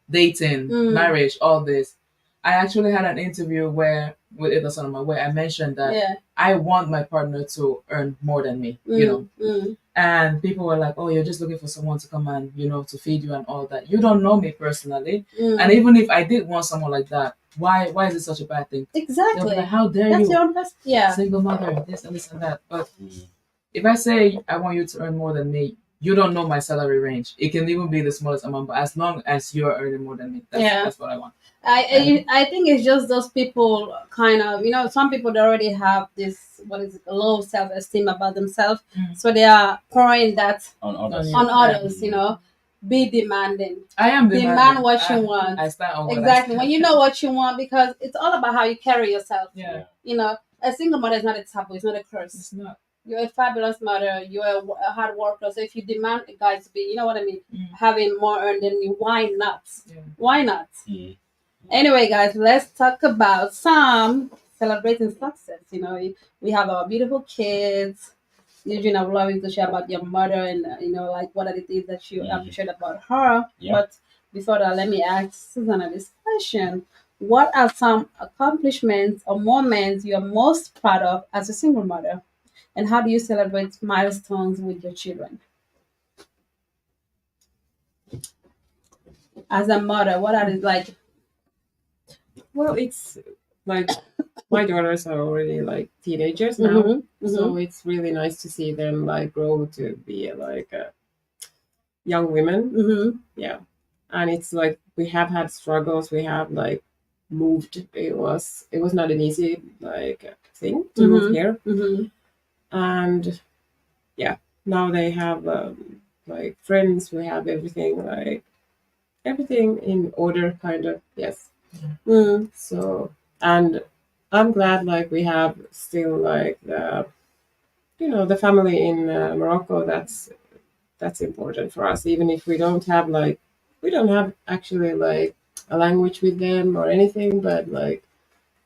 dating, marriage, all this. I actually had an interview where I mentioned that I want my partner to earn more than me. And people were like, oh, you're just looking for someone to come and to feed you and all that. You don't know me personally, and even if I did want someone like that, why is it such a bad thing? Exactly. They'll be like, how dare That's you? your own best. Yeah. Single mother, this and this and that. But if I say I want you to earn more than me, you don't know my salary range. It can even be the smallest amount, but as long as you're earning more than me, that's what I want. I think it's just those people kind of, some people they already have this, low self-esteem about themselves. So they are pouring that On others. on others, be demanding. I am Demand what you want. I stand on what Exactly. When you know what you want, because it's all about how you carry yourself. Yeah. A single mother is not a taboo, it's not a curse. It's not. You're a fabulous mother, you're a hard worker. So if you demand a guy to be, you know what I mean, having more earned than you, why not? Yeah. Why not? Anyway, guys, let's talk about some celebrating success. We have our beautiful kids. Eugene, I would love you to share about your mother and, like what are the things that you appreciate about her. Yeah. But before that, let me ask Susanna this question. What are some accomplishments or moments you're most proud of as a single mother? And how do you celebrate milestones with your children? As a mother, what are the, like? Well, it's like my daughters are already like teenagers now, so it's really nice to see them like grow to be like young women. Yeah, and it's like we have had struggles. We have like moved. It was not an easy like thing to move here, and yeah, now they have like friends. We have everything in order, kind of. Yes. So, and I'm glad like we have still like the family in Morocco. That's important for us, even if we don't have actually like a language with them or anything, but like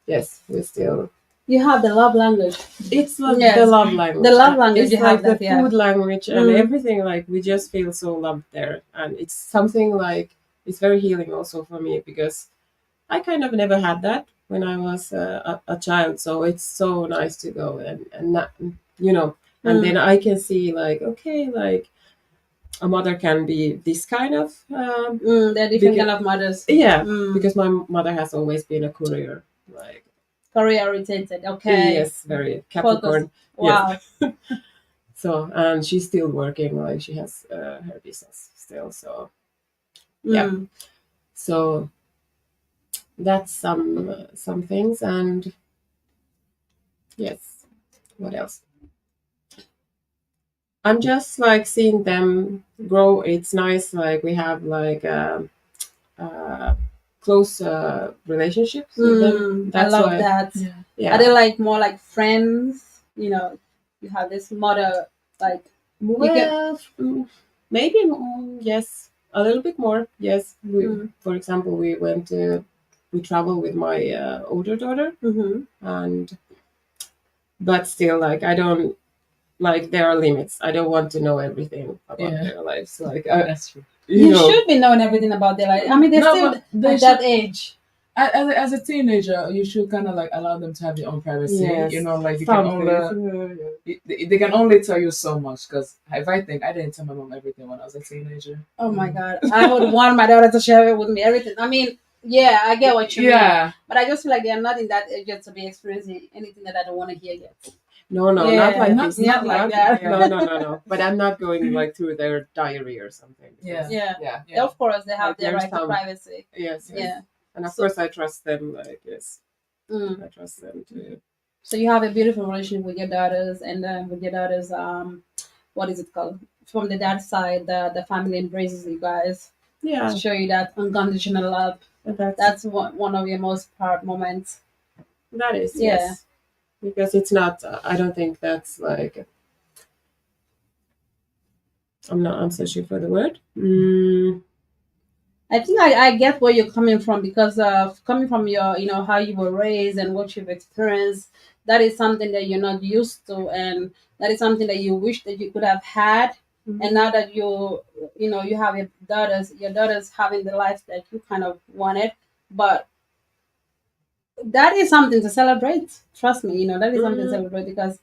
yes, we still. You have the love language. It's like the love language. The love language. It's you like have the food language and everything. Like we just feel so loved there, and it's something like it's very healing also for me because I kind of never had that when I was a child. So it's so nice to go and not, and then I can see like okay, like a mother can be this kind of. They're different kind of mothers. Yeah, because my mother has always been a courier, like. Career oriented, okay. Yes, very Capricorn. Wow. So, and she's still working, like she has her business still. So, yeah. Mm. So that's some things. And yes, what else? I'm just like seeing them grow. It's nice. Like we have like close relationships with them. I That's love why. that. Yeah. Are they like more like friends? You know, you have this mother like Well, maybe yes, a little bit more. Yes, for example, we travel with my older daughter, and but still, like I don't like there are limits. I don't want to know everything about their lives. Like That's true. you should be knowing everything about their life. I mean, they're still at that age. As a teenager, you should kind of like allow them to have their own privacy. Yes. You know, like you can only they can only tell you so much. Because if I think I didn't tell my mom everything when I was a teenager. Oh my God, I would want my daughter to share it with me everything. I mean, yeah, I get what you mean, but I just feel like they're not in that age yet to be experiencing anything that I don't want to hear yet. No, not like not, this. Not like that. No. But I'm not going like through their diary or something. Yeah. Of course, they have Like, their there's right to some- privacy. Yes. Yeah. And of course, I trust them. Like yes, I trust them too. So you have a beautiful relationship with your daughters, and with your daughters, what is it called? From the dad side, the family embraces you guys. Yeah. To show you that unconditional love. That's one of your most proud moments. That is yes. Because it's not. I don't think that's like. I'm searching for the word. I think I get where you're coming from, because of coming from your, how you were raised and what you've experienced. That is something that you're not used to, and that is something that you wish that you could have had. And now that you have your daughters having the life that you kind of wanted, but that is something to celebrate. Trust me, that is something to celebrate, because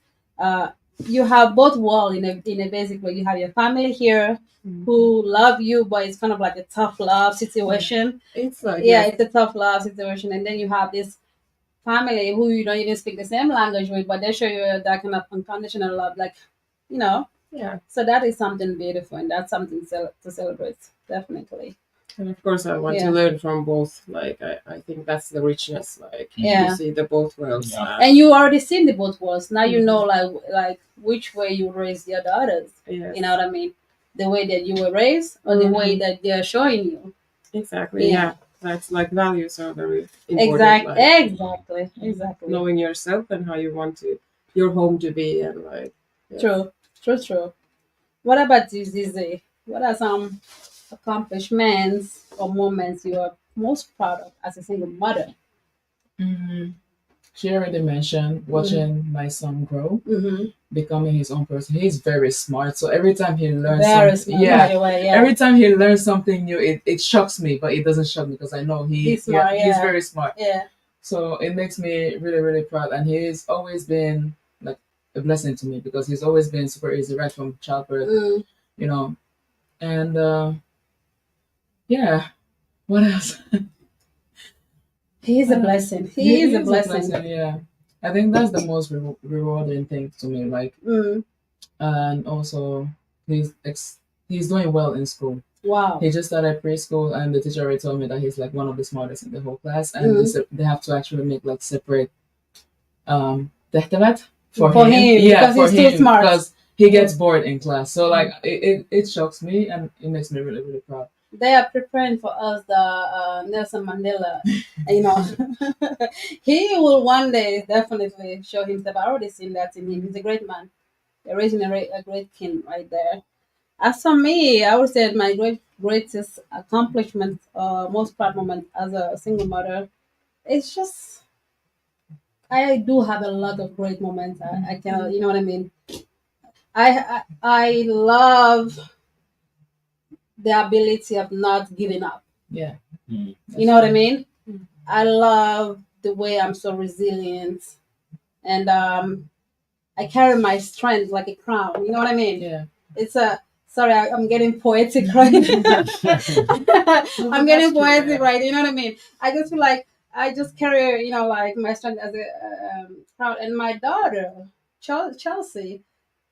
you have both worlds in a basic way. You have your family here who love you, but it's kind of like a tough love situation. It's like it's a tough love situation, and then you have this family who you don't even speak the same language with, but they show you that kind of unconditional love, like Yeah. So that is something beautiful, and that's something to celebrate, definitely. And of course, I want to learn from both. Like I think that's the richness. Like you see the both worlds, and you already seen the both worlds. Now you know like which way you raise your daughters. Yes. You know what I mean? The way that you were raised, or the way that they're showing you. Exactly. Yeah. That's like values are very important. Exactly. Knowing yourself and how you want your home to be, and like. Yes. True. What about you, Zizi? What are some accomplishments or moments you are most proud of as a single mother? She already mentioned watching my son grow, becoming his own person. He's very smart, so every time he learns every time he learns something new, it shocks me, but it doesn't shock me because I know he's smart. He's very smart. Yeah. So it makes me really, really proud, and he's always been like a blessing to me because he's always been super easy right from childbirth, and what else? He is a blessing. He is a blessing. Yeah, I think that's the most rewarding thing to me. Like, and also he's doing well in school. Wow. He just started preschool, and the teacher already told me that he's like one of the smartest in the whole class, and they have to actually make like separate تحتمت for him. Yeah, because he's too smart. Because he gets bored in class. So like it shocks me, and it makes me really, really proud. They are preparing for us the Nelson Mandela. He will one day definitely show himself. I already seen that in him. He's a great man. They're raising a great king right there. As for me, I would say my greatest accomplishment, most proud moment as a single mother, it's just I do have a lot of great moments. I can, you know what I mean. I love the ability of not giving up. Yeah. You know what I mean? I love the way I'm so resilient, and I carry my strength like a crown. You know what I mean? Yeah. It's sorry, I'm getting poetic right now. I'm getting poetic right. You know what I mean? I just feel like I just carry, like my strength as a crown. And my daughter, Chelsea,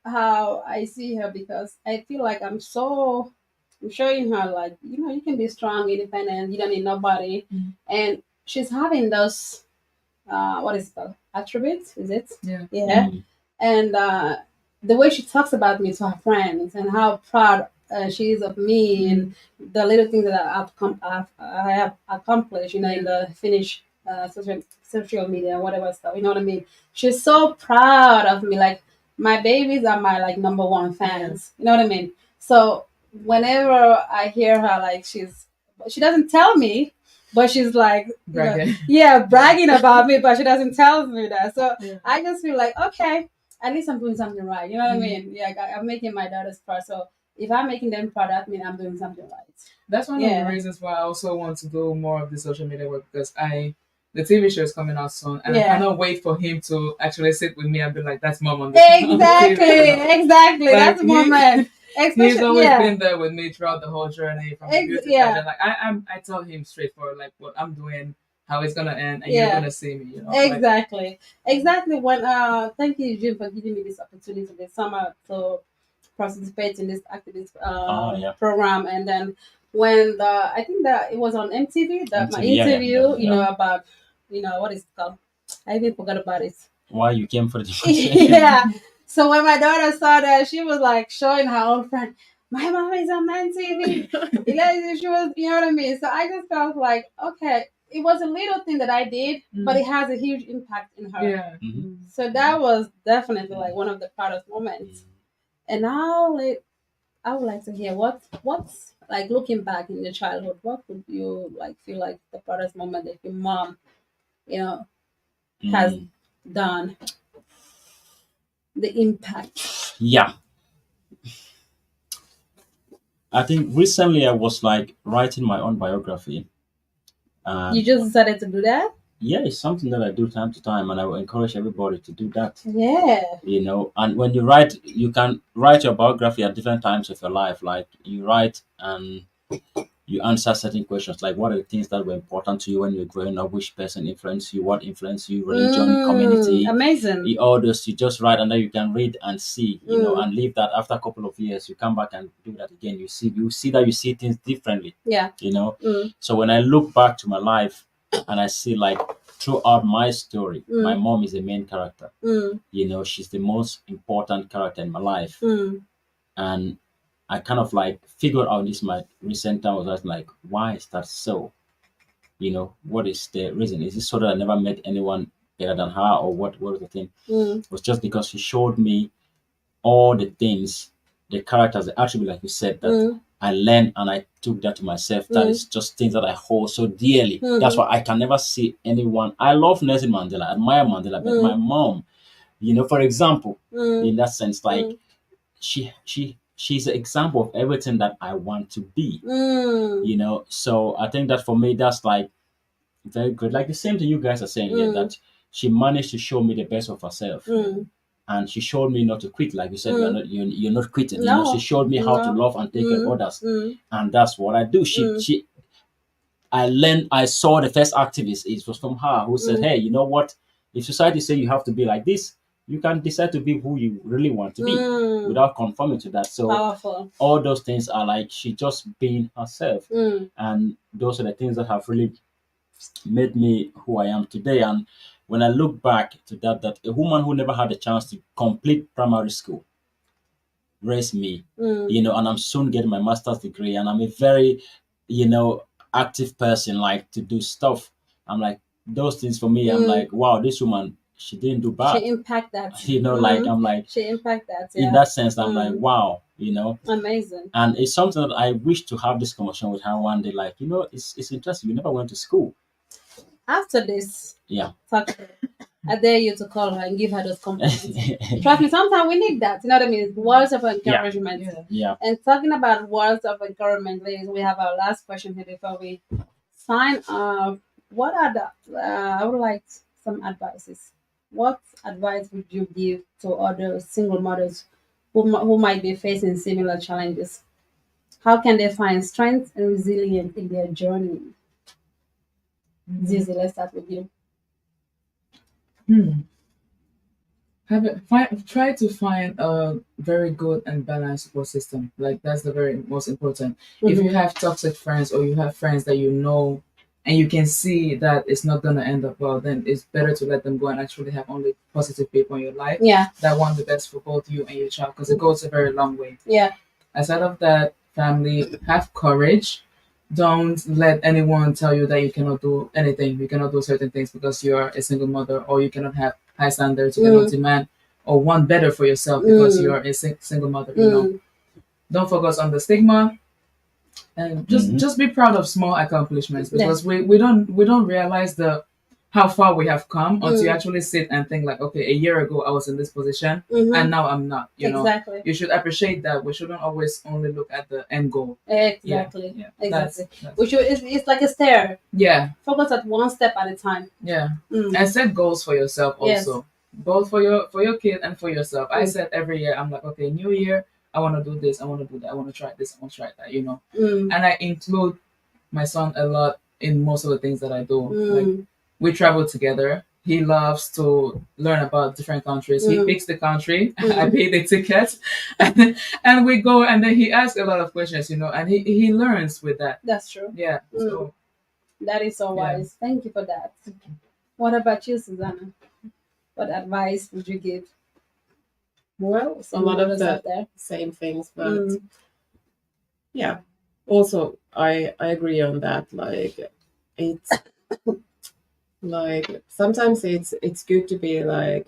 how I see her, because I feel like I'm showing her, like, you can be strong, independent, you don't need nobody. And she's having those, what is it called? Attributes, is it? Yeah. Yeah. And the way she talks about me to her friends, and how proud she is of me, and the little things that I have accomplished, in the Finnish social media, whatever stuff, you know what I mean? She's so proud of me. Like, my babies are my, like, number one fans. You know what I mean? So whenever I hear her, like, she doesn't tell me, but she's like, Bragging. bragging about me, but she doesn't tell me that. So Yeah. I just feel like, okay, at least I'm doing something right. You know what I mean? Yeah, I'm making my daughters proud. So if I'm making them proud, that means I'm doing something right. That's one of the reasons why I also want to do more of the social media work, because the TV show is coming out soon, and I cannot wait for him to actually sit with me and be like, "That's mom on the Exactly, TV, like, that's the moment. He's always been there with me throughout the whole journey from the beauty pageant. Like, I tell him straightforward, like, what I'm doing, how it's gonna end, and you're gonna see me. Exactly. When thank you, Jim, for giving me this opportunity this summer to participate in this activist program. And then when I think that it was on MTV, that my interview, about, what is it called? I even forgot about it. Why you came for the demonstration? Yeah. So when my daughter saw that, she was like showing her own friend, my mom is on MTV. She was, you know what I mean? So I just felt like, okay, it was a little thing that I did, but it has a huge impact in her. Yeah. So that was definitely like one of the proudest moments. And now, I would like to hear what's like, looking back in your childhood, what would you like feel like the proudest moment that your mom, has done, the impact? Yeah. I think recently I was like writing my own biography. You just decided to do that? Yeah, it's something that I do time to time, and I will encourage everybody to do that. Yeah. And when you write, you can write your biography at different times of your life. Like, you write and you answer certain questions, like what are the things that were important to you when you were growing up, which person influenced you, what influenced you, religion, community. Amazing. All those, you just write, and then you can read and see, and leave that. After a couple of years, you come back and do that again. You see that you see things differently. Yeah. So when I look back to my life and I see, like, throughout my story, my mom is the main character. She's the most important character in my life. And I kind of like figured out this my recent time. Was like, why is that so? What is the reason? Is it so that I never met anyone better than her, or what was the thing? It was just because she showed me all the things, the characters, the attributes, like you said, that I learned, and I took that to myself. That is just things that I hold so dearly. That's why I can never see anyone. I love Nelson Mandela, I admire Mandela, but my mom, for example, in that sense, like, she's an example of everything that I want to be. So I think that for me, that's like very good. Like the same thing you guys are saying here, that she managed to show me the best of herself. And she showed me not to quit. Like you said, you're not quitting. No. She showed me how to love and take care of others. And that's what I do. I learned, I saw the first activist, it was from her, who said, hey, you know what? If society say you have to be like this, you can decide to be who you really want to be without conforming to that. So Powerful. all those things are like, she just being herself. And those are the things that have really made me who I am today. And when I look back to that a woman who never had a chance to complete primary school raised me, and I'm soon getting my master's degree, and I'm a very, active person, like to do stuff. I'm like, those things for me, I'm like, wow, this woman, she didn't do bad. She impact that. Like, I'm like, she impact that. In that sense, I'm like, wow, Amazing. And it's something that I wish to have this conversation with her one day. Like, it's interesting. You never went to school. After this, talk, I dare you to call her and give her those compliments. Trust me, sometimes we need that. You know what I mean? Words of encouragement. Yeah. And talking about words of encouragement, ladies, we have our last question here before we sign off. What are the? I would like some advices. What advice would you give to other single mothers who might be facing similar challenges? How can they find strength and resilience in their journey? Zizi, let's start with you. try to find a very good and balanced support system. Like that's the very most important. If you have toxic friends or you have friends that you know and you can see that it's not gonna end up well, then it's better to let them go and actually have only positive people in your life. Yeah. That want the best for both you and your child because it goes a very long way. Yeah. Aside of that, family, have courage. Don't let anyone tell you that you cannot do anything. You cannot do certain things because you're a single mother, or you cannot have high standards. You cannot demand or want better for yourself because you're a single mother. You know, don't focus on the stigma, and just be proud of small accomplishments because we don't realize the how far we have come until you actually sit and think like, okay, a year ago I was in this position and now I'm not. You know, Exactly. you should appreciate that. We shouldn't always only look at the end goal. Exactly. Yeah. Exactly. That's We should. It's like a stair. yeah. Focus at one step at a time. Yeah. And set goals for yourself also. Yes. Both for your kid and for yourself. I set every year, I'm like, okay, new year, I want to do this, I want to do that, I want to try this, I want to try that, you know. And I include my son a lot in most of the things that I do. Like we travel together. He loves to learn about different countries. He picks the country. I pay the ticket, and we go. And then he asks a lot of questions, you know, and he learns with that. That's true. Yeah. So that is so wise. Thank you for that. What about you, Susanna? What advice would you give? Well, a Some lot of mothers out there. the same things, but yeah. Also, I agree on that. Like, it's like sometimes it's good to be like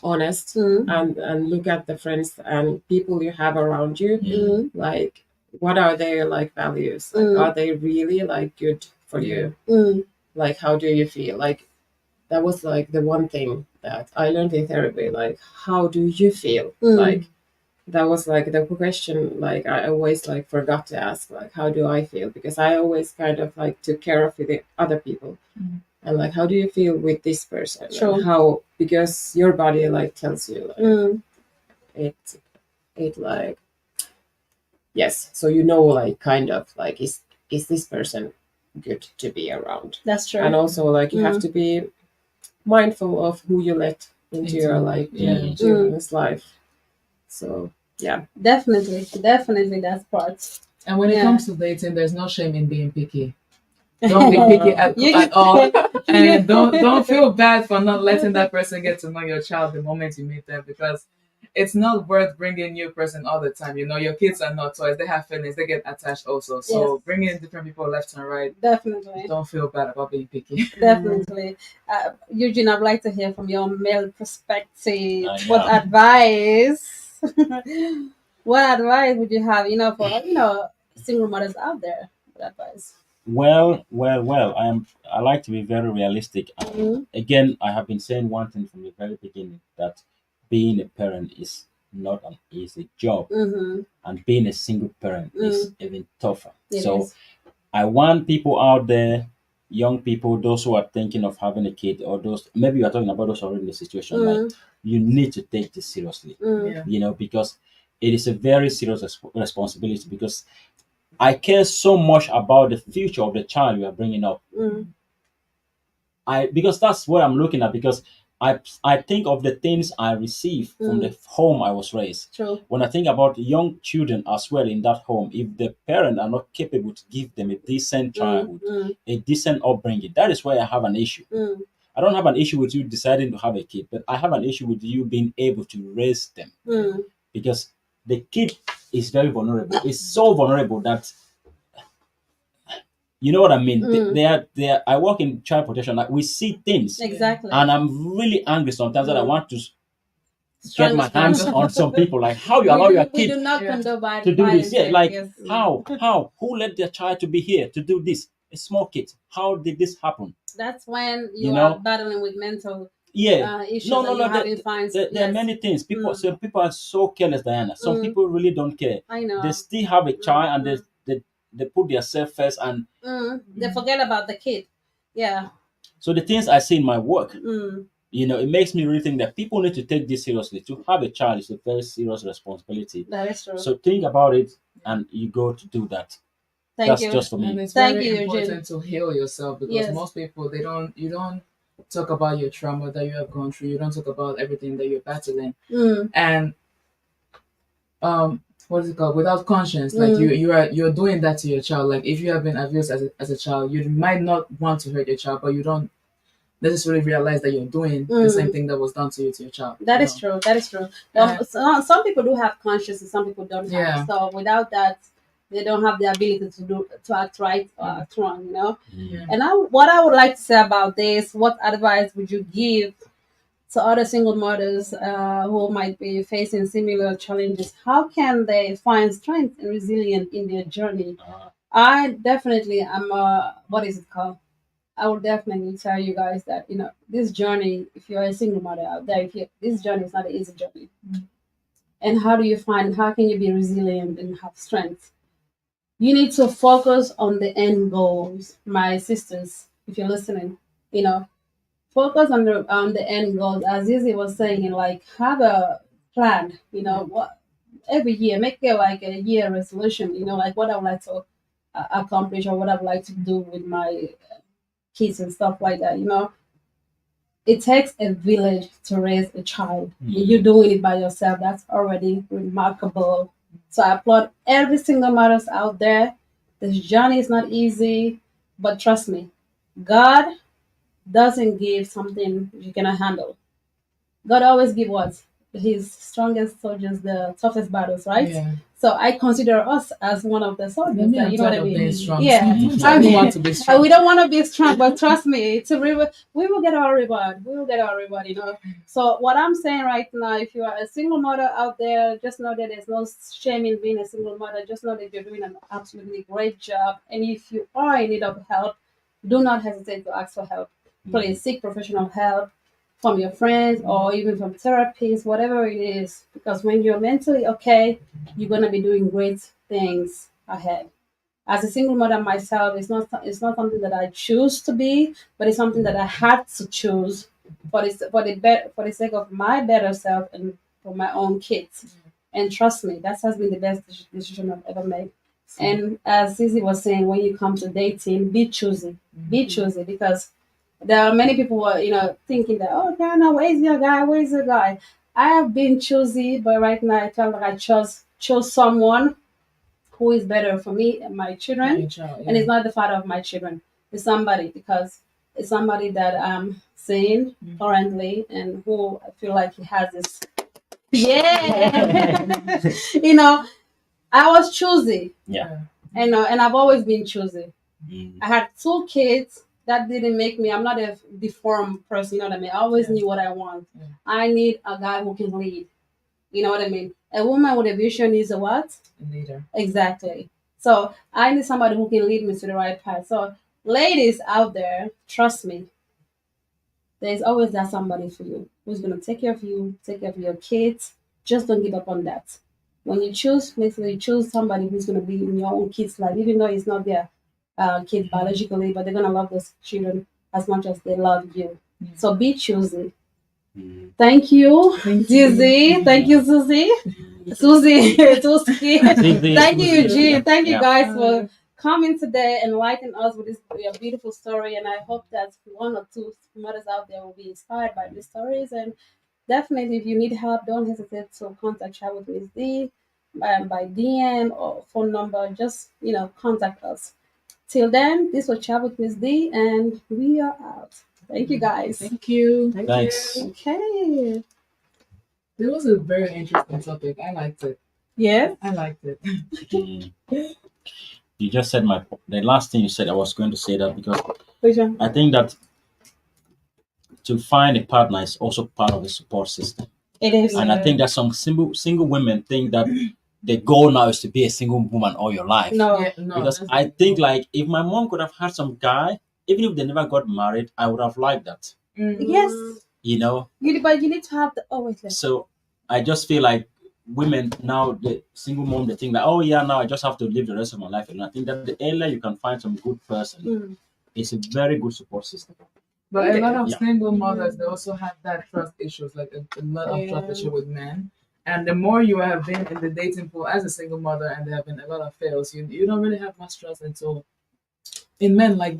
honest and look at the friends and people you have around you. Like, what are their like values? Like, are they really like good for you? Like, how do you feel? Like, that was like the one thing that I learned in therapy. Like, how do you feel? Like, that was like the question. Like, I always like forgot to ask. Like, how do I feel? Because I always kind of like took care of the other people. And like, how do you feel with this person? Sure. And how, because your body like tells you like it like, yes. So you know, like kind of like is this person good to be around? That's true. And also like you have to be mindful of who you let into your like children's life. So yeah, definitely that's part. And when it comes to dating, there's no shame in being picky. Don't be picky at all, and don't feel bad for not letting that person get to know your child the moment you meet them, because it's not worth bringing new person all the time. You know, your kids are not toys; they have feelings, they get attached also. So bringing different people left and right, definitely. Don't feel bad about being picky. Definitely, Eugene. I'd like to hear from your male perspective. What advice? What advice would you have? For single mothers out there. What advice? Well. I like to be very realistic. Again, I have been saying one thing from the very beginning, that being a parent is not an easy job, and being a single parent is even tougher. I want people out there, young people, those who are thinking of having a kid, or those maybe you are talking about those already in the situation. Like, you need to take this seriously, because it is a very serious responsibility. Because I care so much about the future of the child you are bringing up. Because that's what I'm looking at. Because I think of the things I receive from the home I was raised. True. When I think about young children as well in that home, if the parents are not capable to give them a decent childhood, a decent upbringing, that is where I have an issue. I don't have an issue with you deciding to have a kid, but I have an issue with you being able to raise them. Because the kid is very vulnerable. It's so vulnerable that, you know what I mean? They are. I work in child protection. Like, we see things, Exactly. and I'm really angry sometimes that I want to get my hands on some people. Like, how you allow your kid do not condone to do this? Yeah, like yes. how who let their child to be here to do this? A small kid. How did this happen? That's when you are battling with mental issues. No. There are many things. Some people are so careless, Diana. Some people really don't care. I know. They still have a child, and they put themselves first, and they forget about the kid. Yeah. So the things I see in my work, it makes me really think that people need to take this seriously. To have a child is a very serious responsibility. That is true. So think about it, and you go to do that. That's just for me. And it's very important to heal yourself, because most people, you don't talk about your trauma that you have gone through. You don't talk about everything that you're battling. Mm. And what is it called? Without conscience, like you're doing that to your child. Like if you have been abused as a child, you might not want to hurt your child, but you don't necessarily realize that you're doing the same thing that was done to you to your child. That is true. That is true. Some people do have conscience, and some people don't have. Yeah. So without that, they don't have the ability to act right or act wrong. You know. Yeah. And what I would like to say about this, what advice would you give to other single mothers who might be facing similar challenges? How can they find strength and resilience in their journey? I definitely am. What is it called? I will definitely tell you guys that this journey. If you're a single mother out there, this journey is not an easy journey. And how do you find? How can you be resilient and have strength? You need to focus on the end goals, my sisters. If you're listening, focus on the end goals. As Izzy was saying, like have a plan. What every year, make it like a year resolution. Like what I would like to accomplish or what I would like to do with my kids and stuff like that. It takes a village to raise a child. You're doing it by yourself. That's already remarkable. So I applaud every single mothers out there. This journey is not easy, but trust me, God doesn't give something you cannot handle. God always give what? His strongest soldiers the toughest battles, right? Yeah. So I consider us as one of the soldiers. You know what I mean? Strong. Yeah. I want to be strong. We don't want to be strong, but trust me, we will get our reward. We will get our reward, So what I'm saying right now, if you are a single mother out there, just know that there's no shame in being a single mother. Just know that you're doing an absolutely great job. And if you are in need of help, do not hesitate to ask for help. Please seek professional help from your friends or even from therapists, whatever it is. Because when you're mentally okay, you're gonna be doing great things ahead. As a single mother myself, it's not something that I choose to be, but it's something that I had to choose for the sake of my better self and for my own kids. And trust me, that has been the best decision I've ever made. And as Zizi was saying, when you come to dating, be choosy. Be choosy because there are many people who are, thinking that, oh, Diana, where's your guy? Where's the guy? I have been choosy, but right now I feel like I chose someone who is better for me and my children. And it's not the father of my children. It's somebody it's somebody that I'm seeing currently and who I feel like he has this. Yeah. I was choosy. Yeah. And I've always been choosy. I had 2 kids. That didn't make me. I'm not a deformed person. You know what I mean? I always knew what I want. I need a guy who can lead. You know what I mean? A woman with a vision is a what? A leader. Exactly. So I need somebody who can lead me to the right path. So ladies out there, trust me. There's always that somebody for you who's gonna take care of you, take care of your kids. Just don't give up on that. When you choose, make sure you choose somebody who's gonna be in your own kids' life, even though it's not their kid biologically, but they're gonna love those children as much as they love you. So be choosy. Thank you, Dizzy. Thank you, Susie. Susie. Thank you, Eugene. Thank you guys for coming today and enlightening us with this beautiful story. And I hope that 1 or 2 mothers out there will be inspired by these stories. And definitely, if you need help, don't hesitate to contact Chatwithmissd by DM or phone number. Just contact us. Till then, this was Chatwithmissd, and we are out. Thank you, guys. Thank you. Thanks. Okay. It was a very interesting topic. I liked it. Yeah? I liked it. You just said the last thing you said. I was going to say that because Which one? I think that to find a partner is also part of the support system. It is. And I think that some single women think that the goal now is to be a single woman all your life. No. Because I think like if my mom could have had some guy, even if they never got married, I would have liked that. Yes. But you need to have the always. So I just feel like women now, the single mom, they think that, oh yeah, now I just have to live the rest of my life. And I think that the earlier you can find some good person, it's a very good support system. But a lot of single mothers, they also have that trust issues, like a lot of trust issue with men. And the more you have been in the dating pool as a single mother and there have been a lot of fails, you don't really have much trust in men like that.